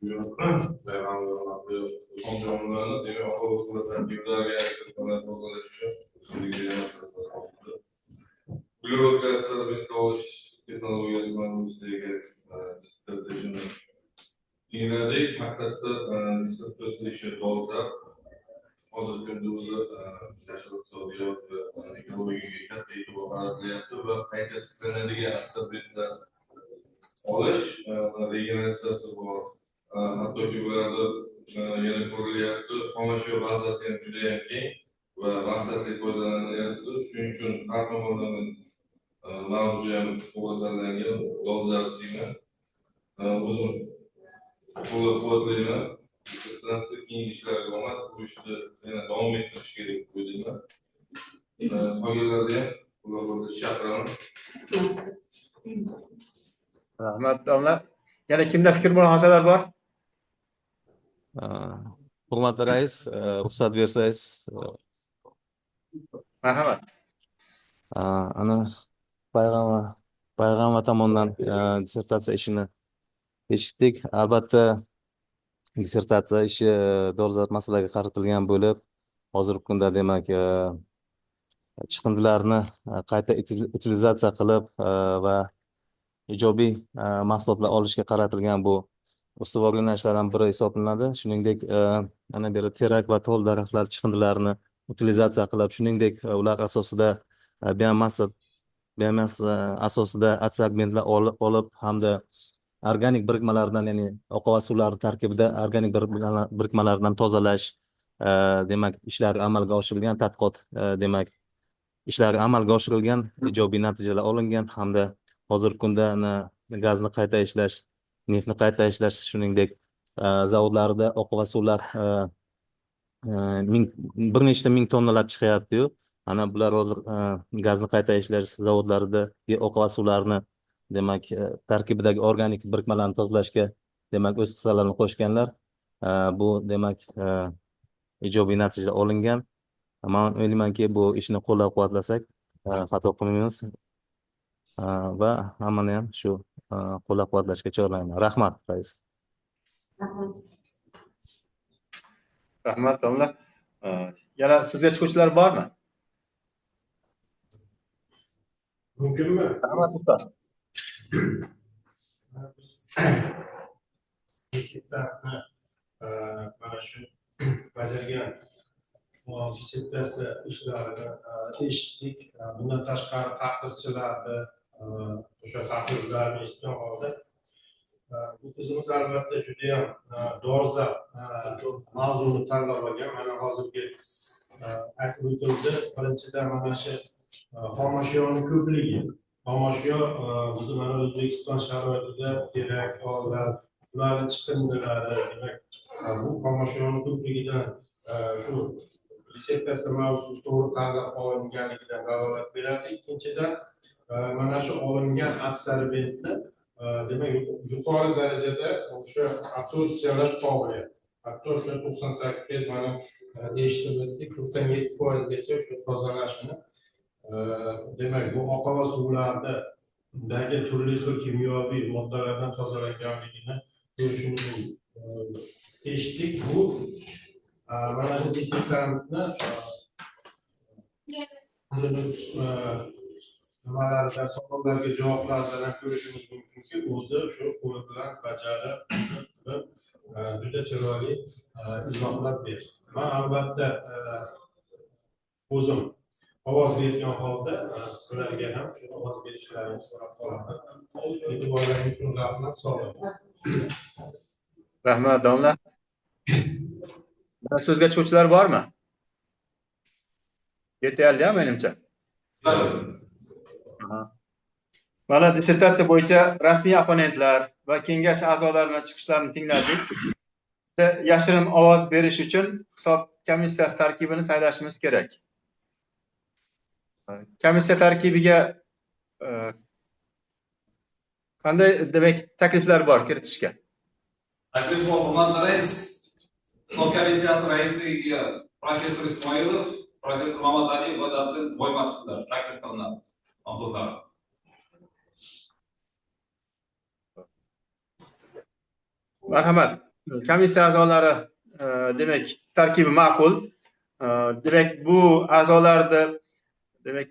[SPEAKER 9] Yine hakikaten disiplinli işe dolsa hozirgi kunda o'zi tashqi iqtisodiyot va ekologiyaga katta e'tibor qaratyapti va qayta tiklanadigan aspektlar olish regeneratsiyasi bor. Hattoki ularda yana ko'rilyapti xomashyo bazasi ham juda ham keng va maqsadli foydalanilyapti. Shuning uchun har tomonlama mavzu ham to'g'ri tanlangan dolzarb deyman. O'zim qo'llab-quvvatlayman. Keyingi ishlarga omad, bu ishni yana davom ettirish kerak deb o'ylayman. Qolganlarni ham qo'llab-quvvatlash chaqiraman.
[SPEAKER 4] Rahmat domla. Yana kimda fikr mulohazalar bor?
[SPEAKER 6] Hurmatli rais, ruxsat bersangiz,
[SPEAKER 4] Marhamat.
[SPEAKER 6] ana payg'ambar tomonidan dissertatsiya ishini eshitdik. Albatta dissertatsiya ishi dolzarb masalaga qaratilgan bo'lib, hozirgi kunda demak chiqindilarni qayta utilizatsiya qilib va ijobiy mahsulotlar olishga qaratilgan bu ustuvor yo'nalishlardan biri hisoblanadi. Shuningdek, ana beri terak va tol daraxtlar chiqindilarini utilizatsiya qilib, shuningdek ular asosida biomassa asosida atsegmentlar olib hamda organik birikmalardan, ya'ni oqova suvlar tarkibida organik birikmalardan tozalash demak ishlari amalga oshirilgan, tadqiqot demak ishlari amalga oshirilgan, ijobiy natijalar olingan hamda hozirgi kunda gazni qayta ishlash, neftni qayta ishlash, shuningdek zavodlarda oqova suvlar bir nechta ming tonnalar chiqyapti-yu. Ana bular hozir gazni qayta ishlash zavodlarida oqova suvlarni demak tarkibidagi organik birikmalarni tozalashga demak o'z hissalarini qo'shganlar. Bu demak ijobiy natija olingan. Men o'ylaymanki, bu ishni qo'llab-quvvatlasak xato qilmaymiz va hammani ham shu qo'llab-quvvatlashga chorlayman. Rahmat, rais.
[SPEAKER 4] Rahmat domla. Yana so'zga chiquvchilar bormi?
[SPEAKER 5] Mumkinmi?
[SPEAKER 4] Rahmat ustoz.
[SPEAKER 5] Mana shu bajargan dissertatsiya ishlarini eshitdik. Bundan tashqari tahrirchilarni o'sha tahrirlarni eshitgan holda bu qizimiz albatta juda ham dolzarb mavzuni tanlab olgan. Mana hozirgi aytib o'tildi. Birinchidan mana shu xomashyoning ko'pligi. Xomashyo bizni mana O'zbekiston sharoitida terak, tollar, ularning chiqindilari, demak bu xomashyoning ko'pligidan shu dissertatsiya mavzusi to'g'ri tanlab olinganligidan dalolat beradi. Ikkinchidan mana shu olingan absorbentni demak yuqori darajada o'sha absorpsiyalash qobiliyati. Hatto o'sha 98 mana eshitib o'tdik, 97%gacha o'sha tozalashini demak bu oqova suvlardagi turli xil kimyoviy moddalardan tozalanganligini ko'rishimiz eshitdik. Bu mana shu dissertantni nimalardan savollarga javoblardan ko'rishimiz mumkinki, o'zi shu qo'li bilan bajarib juda chiroyli izohlar berdi. Men albatta o'zim ovoz bergan holda sizlarga ham shu ovoz berishlaringizni so'rab qolaman. E'tiborlaringiz uchun rahmat, sog' bo'ling.
[SPEAKER 4] Rahmat domla. So'zga chiquvchilar bormi? Yetarli menimcha. Mana dissertatsiya bo'yicha rasmiy opponentlar va kengash a'zolarining chiqishlarini tingladik. Yashirin ovoz berish uchun hisob komissiyasi tarkibini saylashimiz kerak. Komissiya tarkibiga qanday demak takliflar bor kiritishga?
[SPEAKER 3] Taklif bor, hurmatli rais. Hisob komissiyasi raisligiga professor Ismoilov, professor Mamadaliyev va dotsent Boymatovlar taklif qilinadi. Nomzodlar.
[SPEAKER 4] Marhamat. komissiya a'zolari demak tarkibi ma'qul. Demak bu a'zolarni demak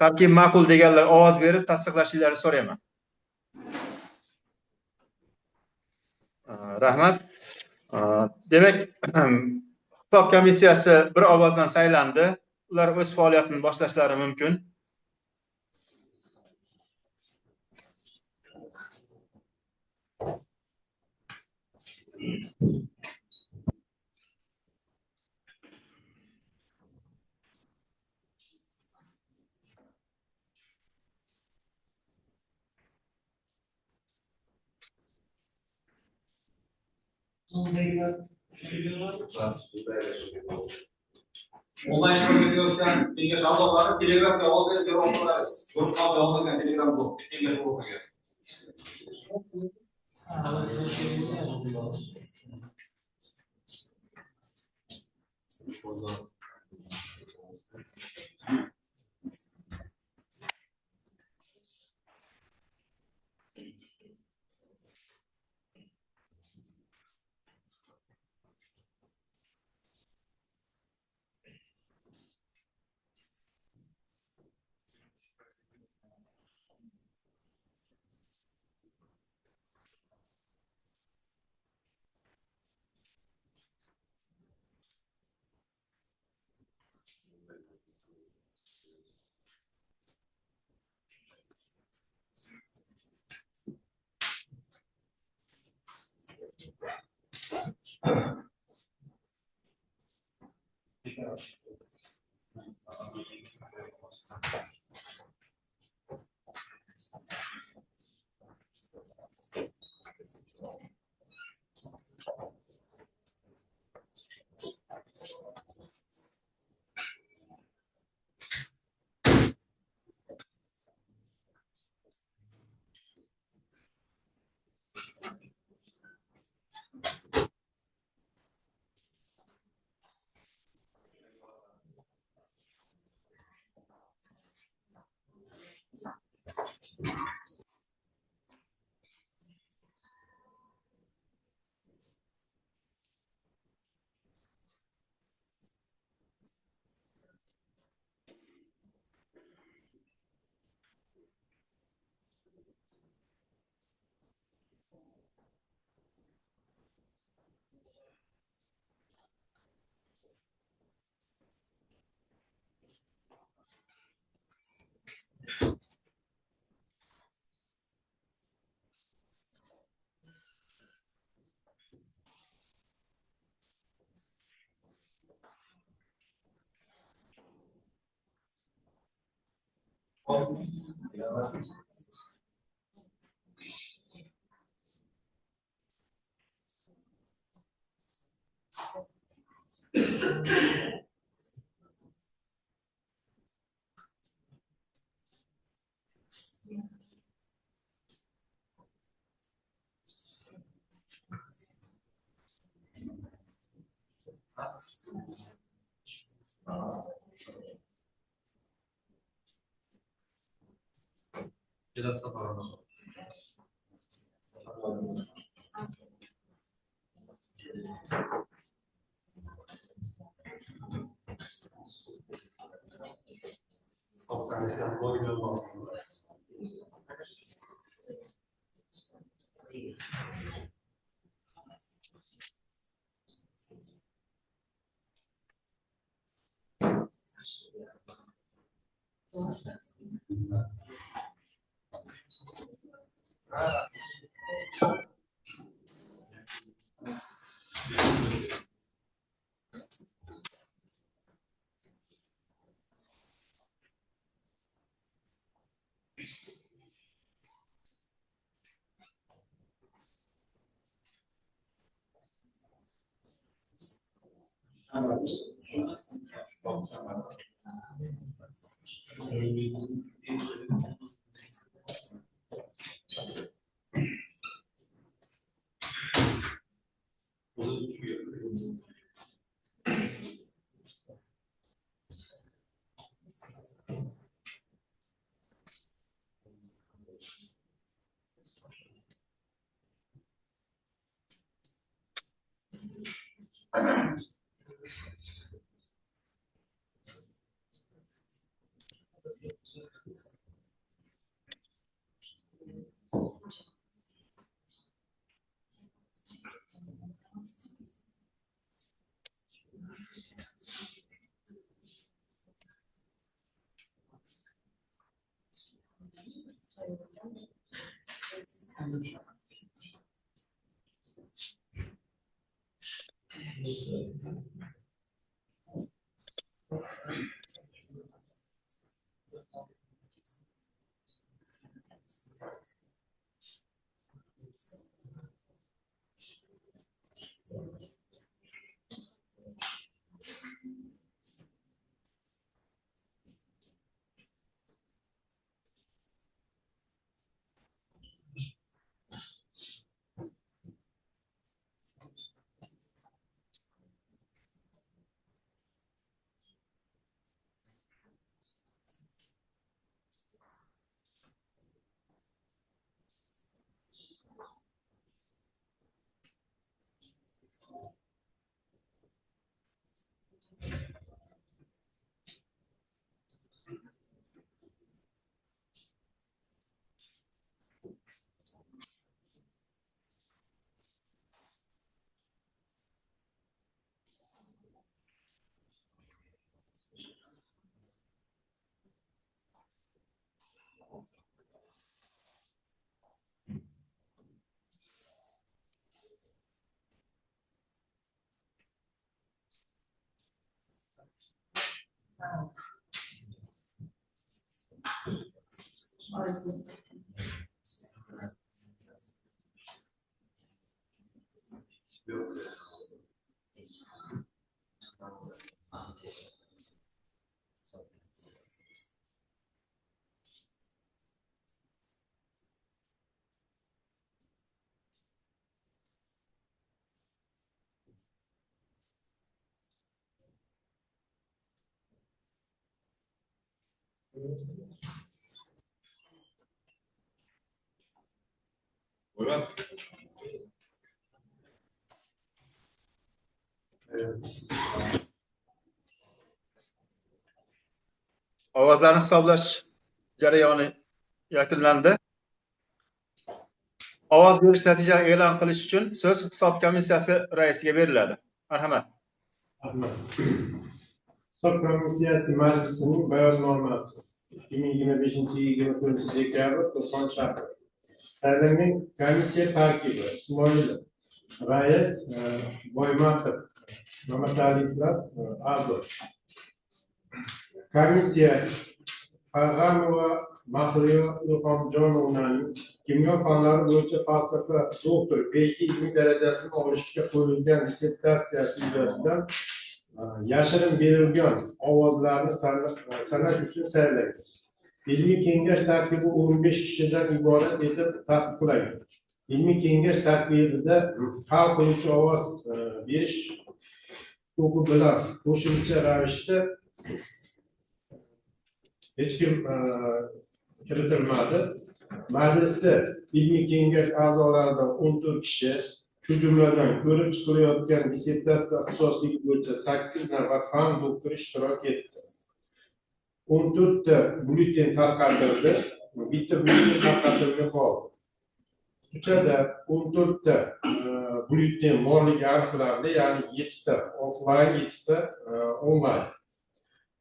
[SPEAKER 4] tarkib ma'qul deganlar ovoz berib tasdiqlashingizni so'rayman. Rahmat. Demak hisob komissiyasi bir ovozdan saylandi. Ular o'z faoliyatini boshlashlari mumkin.
[SPEAKER 3] Onlayn ishtirok etayotgan kengash a'zolari Telegramga ovoz berib olsangiz, guruh qabul yozilgan Telegram bu kengash guruhiga.
[SPEAKER 9] Buyurun.
[SPEAKER 4] Ovozlarni hisoblash jarayoni yakunlandi. Ovoz berish natijalarini e'lon qilish uchun so'z hisob komissiyasi raisiga beriladi. Marhamat.
[SPEAKER 5] Hisob komissiyasi majlisining bayonnomasi 2025-24 dekabr To'qon shahri. Saylangan komissiya tarkibi: Ismoilov rais, Boymatov, Mamatalievlar a'zo. Komissiya Parg'amova Mahliyo Ilhomjonovnaning kimyo fanlari bo'yicha falsafa doktor PhD ilmiy darajasini olishga qo'yilgan dissertatsiyasi yuzasidan yashirin berilgan ovozlarni sanash uchun saylangan. Ilmiy kengash tarkibi 15 kishidan iborat etib tasdiqlangan. Ilmiy kengash tarkibida hal qiluvchi ovoz berish huquqi bilan qo'shimcha ravishda hech kim kiritilmadi. Majlisda ilmiy kengash a'zolaridan 14 kishi, shu jumladan ko'rib chiqilayotgan dissertatsiya ixtisosligi bo'yicha 8 nafar fan doktori ishtirok etdi. 14 ta byulleten tarqatildi, bitta byulleten tarqatilmay qoldi. Uchada 14 ta byulleten borligi aniqlandi, ya'ni 7 ta offline, 7 ta online.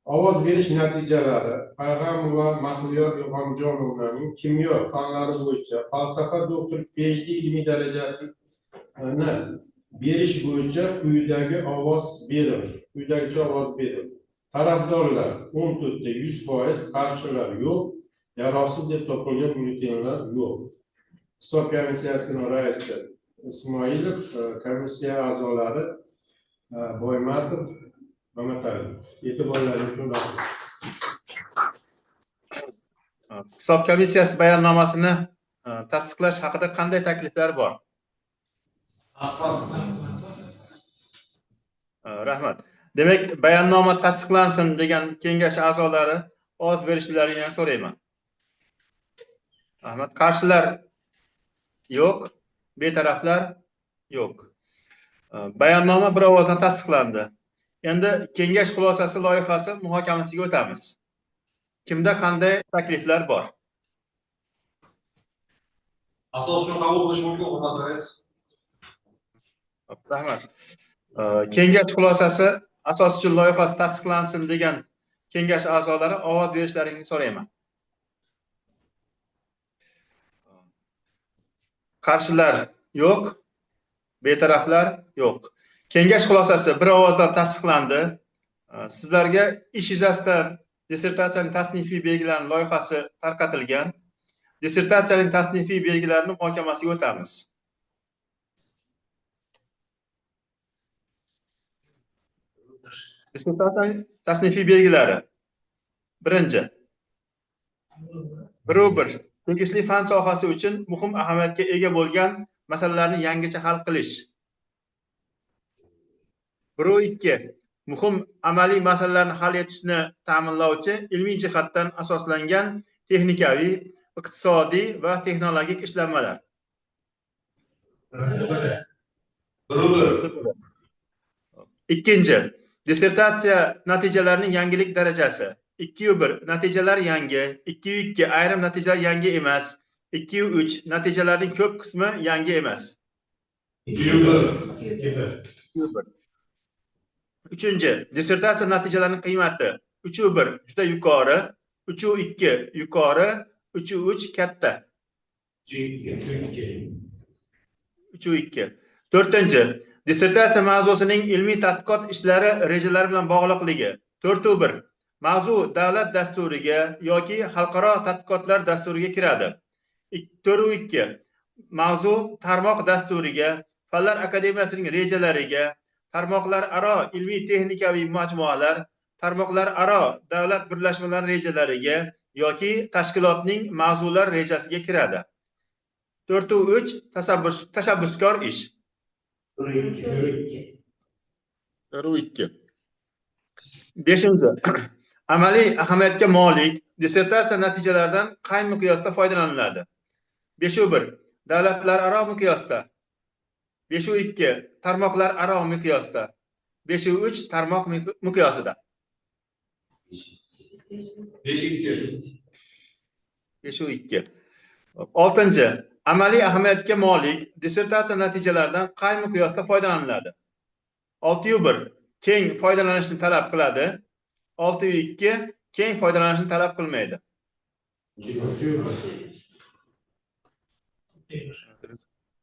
[SPEAKER 5] Ovoz berish natijalari: Parg'amova Mahliyo Ilhomjonovnaning kimyo fanlari bo'yicha falsafa doktor PhD ilmiy darajasini berish bo'yicha quyidagicha ovoz berildi. Tarafdorlar 14 ta 100%, qarshilar yo'q, yaroqsiz deb topilgan byulletenlar yo'q. Hisob komissiyasining raisi Ismoilov, komissiya a'zolari Boymatov, Mamataliyev. E'tiborlaringiz uchun rahmat.
[SPEAKER 4] Hisob komissiyasi bayonnomasini tasdiqlash haqida qanday takliflar bor? Rahmat. Demak, bayonnoma tasdiqlansin degan kengash a'zolari ovoz berishlarini so'rayman. Rahmat. Qarshilar yo'q, betaraflar yo'q. Bayonnoma bir ovozdan tasdiqlandi. Endi kengash xulosasi loyihasi muhokamasiga o'tamiz. Kimda qanday takliflar bor?
[SPEAKER 3] Asos uchun qabul qilish mumkin, hurmatli rais.
[SPEAKER 4] Rahmat. Kengash xulosasi asos uchun loyihasi tasdiqlansin degan kengash a'zolari ovoz berishlarini so'rayman. Qarshilar yo'q, betaraflar yo'q. Kengash xulosasi bir ovozdan tasdiqlandi. Sizlarga ish yuzasidan dissertatsiyaning tasnifiy belgilari loyihasi tarqatilgan. Dissertatsiyaning tasnifiy belgilarini muhokamasiga o'tamiz. Dissertatsiyaning tasnifiy belgilari. Birinchi. Bir tegishli fan sohasi uchun muhim ahamiyatga ega bo'lgan masalalarni yangicha hal qilish. 1-2 muhim amaliy masalalarni hal etishni ta'minlovchi ilmiy jihatdan asoslangan texnikaviy, iqtisodiy va texnologik ishlanmalar. Ikkinchi, dissertatsiya natijalarining yangilik darajasi. 2-1 natijalar yangi, 2-2 ayrim natijalar yangi emas, 2-3 natijalarning ko'p qismi yangi emas.
[SPEAKER 5] 2-1.
[SPEAKER 4] Uchinchi, dissertatsiya natijalarining qiymati 3-1 juda yuqori, 3-2 yuqori, 3-3 katta. 3-2. To'rtinchi, dissertatsiya mavzusining ilmiy tadqiqot ishlari rejalari bilan bog'liqligi. 4-1 mavzu davlat dasturiga yoki xalqaro tadqiqotlar dasturiga kiradi. 4-2 mavzu tarmoq dasturiga, Fanlar akademiyasining rejalariga, tarmoqlar aro ilmiy texnikaviy majmualar, tarmoqlar aro davlat birlashmalari rejalariga yoki tashkilotning mavzular rejasiga kiradi. 4-3 tashabbuskor ish. 4-2. Beshinchi, amaliy ahamiyatga molik dissertatsiya natijalaridan qay miqyosda foydalaniladi? 5-1 davlatlar aro miqyosda. 5-2 tarmoqlar aro miqyosda. 5-3 tarmoq miqyosida. 5-2. Oltinchi, amaliy ahamiyatga molik dissertatsiya natijalaridan qay miqyosda foydalaniladi? 6-1 keng foydalanishni talab qiladi. 6-2 keng foydalanishni talab qilmaydi.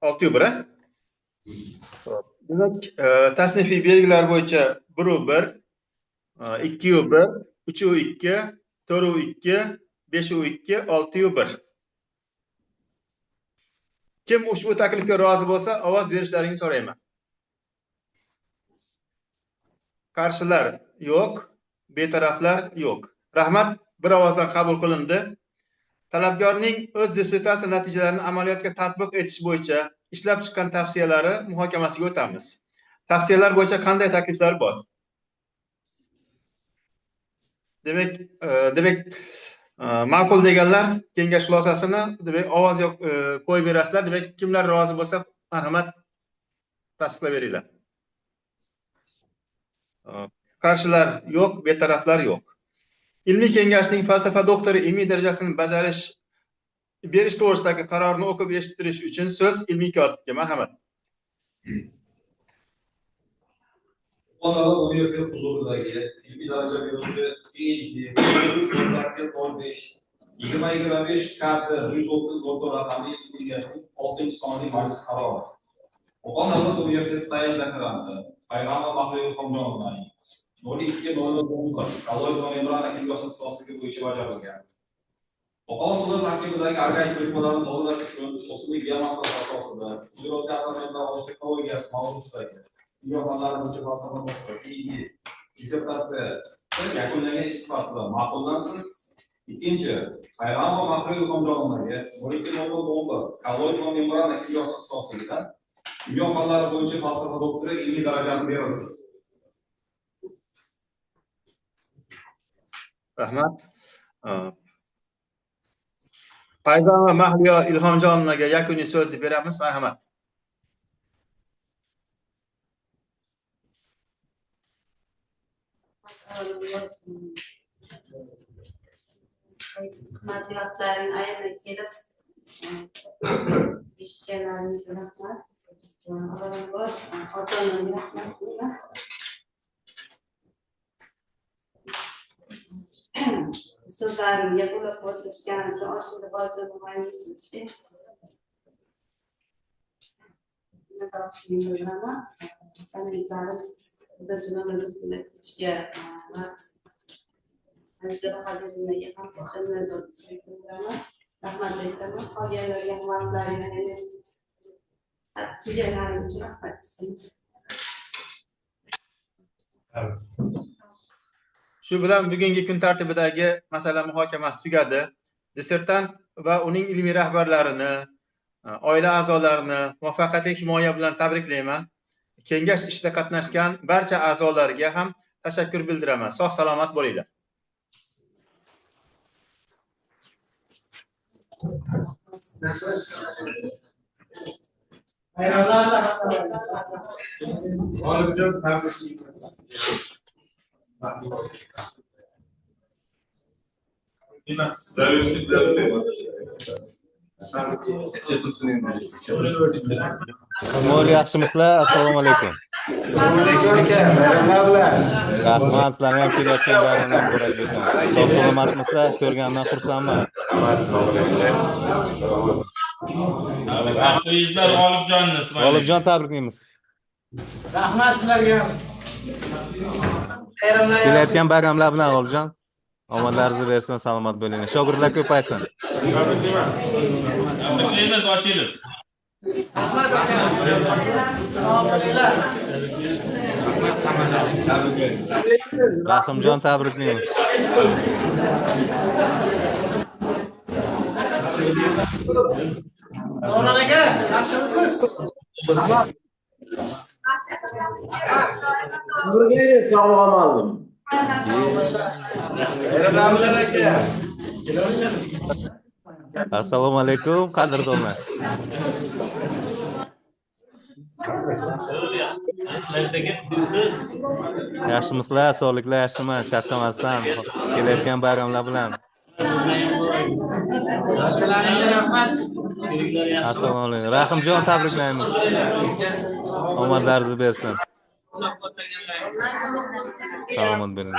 [SPEAKER 4] 6-1. Demak, tasnifiy belgilar bo'yicha 1-1, 2-1, 3-2, 4-2, 5-2, 6-1. Kim ushbu taklifga rozi bo'lsa, ovoz berishlarini so'rayman. Qarshilar yo'q, betaraflar yo'q. Rahmat, bir ovozdan qabul qilindi. Talabgorning o'z dissertatsiya natijalarini amaliyotga tatbiq etish bo'yicha ishlab chiqqan tavsiyalari muhokamasiga o'tamiz. Tavsiyalar bo'yicha qanday takliflar bor? Demak, ma'qul deganlar kengash xulosasini demak ovoz qo'yib berasizlar. Demak, kimlar rozi bo'lsa, marhamat tasdiqlab beringlar. Qarshilar yo'q, betaraflar yo'q. Ilmiy kengashning falsafa doktori ilmiy darajasini berish to'g'risidagi qarorini o'qib eshittirish uchun so'z ilmiy kotibga. Marhamat.
[SPEAKER 3] Qonunlar universitet huzuridagi ilmiy daraja beruvchi PhD 2025 KT 130 doktor raqamli kengashning 6-sonli majlis qarori. Qo'qon davlat universiteti tayinli doktoranti Payg'ambar Mahmud Ilhomjonovning 02-00-11 Kaloid va membran kimyosi ixtisosligi bo'yicha bajarilgan. Qo'qon suvi tarkibidagi organik birikmalarni tozalash uchun o'simlik biomassasi asosida uglerod asarlardan texnologiyasi mavzusidagi kimyo fanlari bo'yicha falsafa doktori dissertatsiya yakunlangan ish sifatida ma'qullansin. Ikkinchi, Payg'ambar Mahmud Ilhomjonovga 02-00-11 Kaloid va membran kimyosi ixtisosligidan kimyo fanlari bo'yicha falsafa doktori ilmiy darajasi berilsin.
[SPEAKER 4] Rahmat. Payg'ambar Mahliyo Ilhomjonovga yakuniy so'zni beramiz. Marhamat.
[SPEAKER 1] Matbuotlarning aylanib kelib eshitganlaringizga rahmat. Avvalambor ota-onamga rahmat deyman. So'zlarimga qo'llab quvvatlashganim uchun ochiqlik qoldirmamangiz uchun minnatdorchiligimni bildiraman. Tanlarim bir jinoyat ustida ketishga va Aziza Qodirovnaga ham katta minnatdorchilik bildiraman. Rahmat aytaman. Qolganlarga ham vaqtlarini kelganlaring uchun rahmat.
[SPEAKER 4] Shu bilan bugungi kun tartibidagi masala muhokamasi tugadi. Dissertant va uning ilmiy rahbarlarini, oila a'zolarini muvaffaqiyatli himoya bilan tabriklayman. Kengash ishida qatnashgan barcha a'zolarga ham tashakkur bildiraman. Sog' salomat bo'linglar.
[SPEAKER 6] Mol yaxshimisizlar? Assalomu alaykum.
[SPEAKER 8] Assalomu alaykum aka. Bayramlar bilan.
[SPEAKER 6] Rahmat, sizlarni ham kelayotganlarini ham ko'rib o'taman. Sog' salomatmisizlar? Ko'rganimdan xursandman.
[SPEAKER 7] To'yingizlar G'olibjonni.
[SPEAKER 6] G'olibjon, tabriklaymiz.
[SPEAKER 13] Rahmat sizlarga.
[SPEAKER 6] Kelayotgan bayramlar bilan G'olibjon. Omadlaringizni bersin, salomat bo'ling. Shogirdlar ko'paysin.
[SPEAKER 7] Tabriklaymiz, ochilib.
[SPEAKER 13] Rahmat aka. Sog' bo'linglar.
[SPEAKER 6] Rahimjon, tabriklaymiz.
[SPEAKER 13] Davron aka, yaxshimisiz?
[SPEAKER 8] Sog'lig'im oldim.
[SPEAKER 6] Assalomu alaykum, qadrdonlar. Yaxshimisizlar? Sog'liklar yaxshimi? Charchamasdan kelayotgan bayramlar bilan. Assalomu alaykum. Rahimjon, tabriklaymiz. Omadlaringizni bersin. Salomat bo'ling.